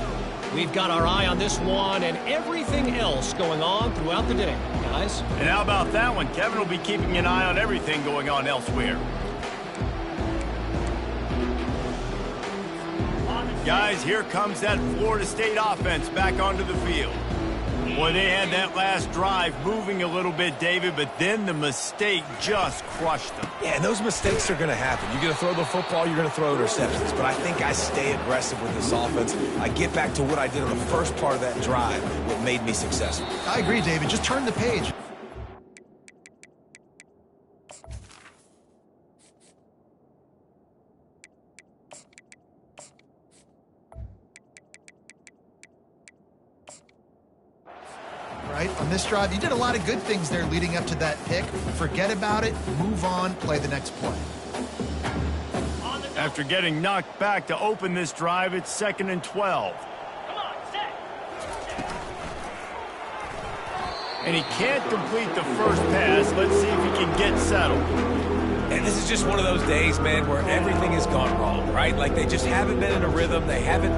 D: We've got our eye on this one and everything else going on throughout the day, guys.
A: And how about that one? Kevin will be keeping an eye on everything going on elsewhere. Guys, here comes that Florida State offense back onto the field. Boy, they had that last drive moving a little bit, David, but then the mistake just crushed them.
C: Yeah, and those mistakes are going to happen. You're going to throw the football, you're going to throw interceptions. But I think I stay aggressive with this offense. I get back to what I did on the first part of that drive, what made me successful.
B: I agree, David. Just turn the page. Right? On this drive, you did a lot of good things there leading up to that pick. Forget about it, move on, play the next play.
A: After getting knocked back to open this drive, it's 2nd and 12.
F: Come on, set.
A: And he can't complete the first pass. Let's see if he can get settled.
C: And this is just one of those days, man, where everything has gone wrong, right? Like they just haven't been in a rhythm. They haven't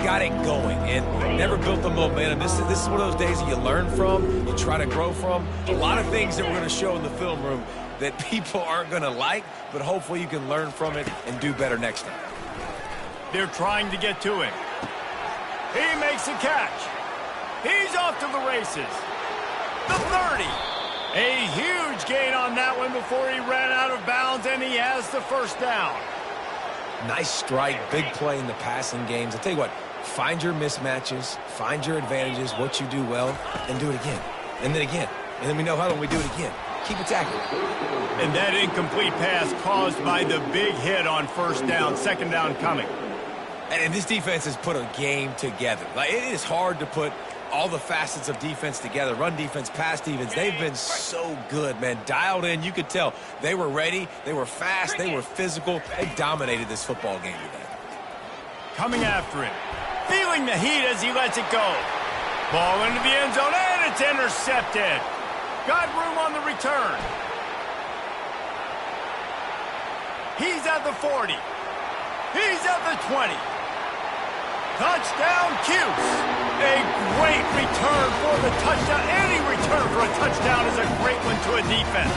C: got it going and never built the momentum. This is one of those days that you learn from, you try to grow from. A lot of things that we're going to show in the film room that people aren't going to like, but hopefully you can learn from it and do better next time.
A: They're trying to get to him. He makes a catch. He's off to the races. The 30. A huge gain on that one before he ran out of bounds, and he has the first down.
C: Nice strike, big play in the passing games. I'll tell you what, find your mismatches, find your advantages, what you do well, and do it again. And then again. And then we know how when we do it again. Keep attacking.
A: And that incomplete pass caused by the big hit on first down, 2nd down coming.
C: And this defense has put a game together. Like, it is hard to put all the facets of defense together. Run defense, pass defense. They've been so good, man. Dialed in. You could tell they were ready. They were fast. They were physical. They dominated this football game today.
A: Coming after him. Feeling the heat as he lets it go. Ball into the end zone, and it's intercepted. Got room on the return. He's at the 40. He's at the 20. Touchdown, Cuse. A great return for the touchdown. Any return for a touchdown is a great one to a defense.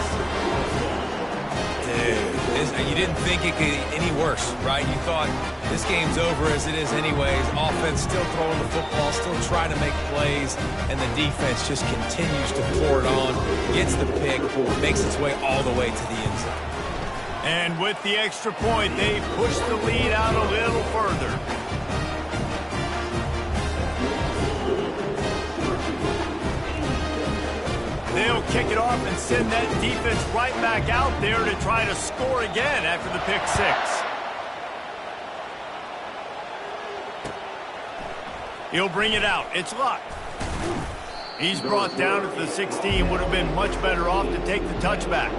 C: Dude, you didn't think it could get any worse, right? You thought this game's over as it is anyways. Offense still throwing the football, still trying to make plays, and the defense just continues to pour it on, gets the pick, makes its way all the way to the end zone.
A: And with the extra point, they push the lead out a little further. They'll kick it off and send that defense right back out there to try to score again after the pick six. He'll bring it out. It's Luck. He's brought down at the 16. Would have been much better off to take the touchback.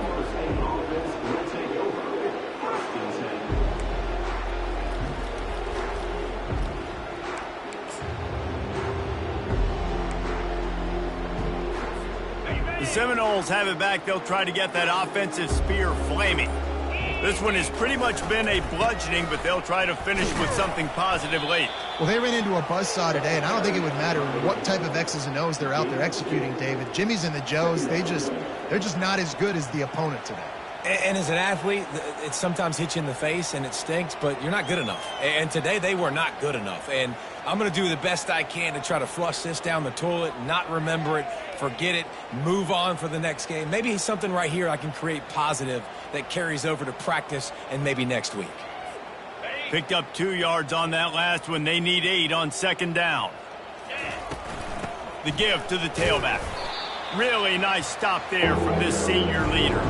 F: Are you ready?
A: Seminoles have it back. They'll try to get that offensive spear flaming. This one has pretty much been a bludgeoning, but they'll try to finish with something positive late.
B: Well, they ran into a buzzsaw today, and I don't think it would matter what type of X's and O's they're out there executing, David. Jimmy's and the Joes, they're just not as good as the opponent today.
C: And as an athlete, it sometimes hits you in the face and it stinks, but you're not good enough. And today they were not good enough. And I'm going to do the best I can to try to flush this down the toilet, not remember it, forget it, move on for the next game. Maybe something right here I can create positive that carries over to practice and maybe next week.
A: Picked up 2 yards on that last one. They need 8 on second down. The give to the tailback. Really nice stop there from this senior leader.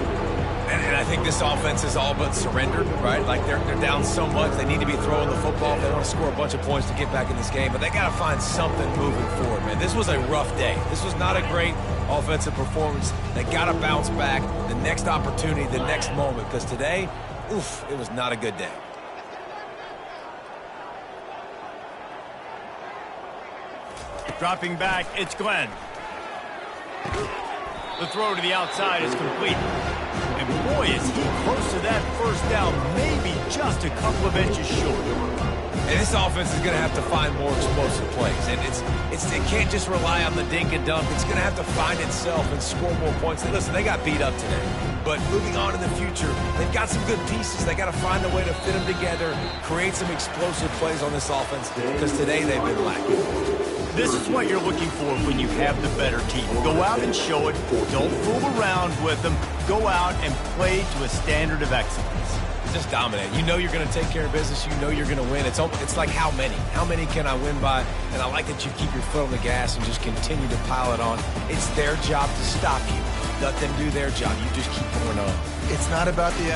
C: And I think this offense is all but surrendered, right? Like they're down so much, they need to be throwing the football if they want to score a bunch of points to get back in this game. But they got to find something moving forward, man. This was a rough day. This was not a great offensive performance. They got to bounce back the next opportunity, the next moment, because today, oof, it was not a good day.
A: Dropping back, it's Glenn. The throw to the outside is complete. And boy, is he close to that first down, maybe just a couple of inches short.
C: And this offense is going to have to find more explosive plays. And it can't just rely on the dink and dunk. It's going to have to find itself and score more points. And listen, they got beat up today. But moving on in the future, they've got some good pieces. They got to find a way to fit them together, create some explosive plays on this offense, because today they've been lacking.
A: This is what you're looking for when you have the better team. Go out and show it. Don't fool around with them. Go out and play to a standard of excellence.
C: Just dominate. You know you're going to take care of business. You know you're going to win. It's like how many? How many can I win by? And I like that you keep your foot on the gas and just continue to pile it on. It's their job to stop you. Let them do their job. You just keep going on.
B: It's not about the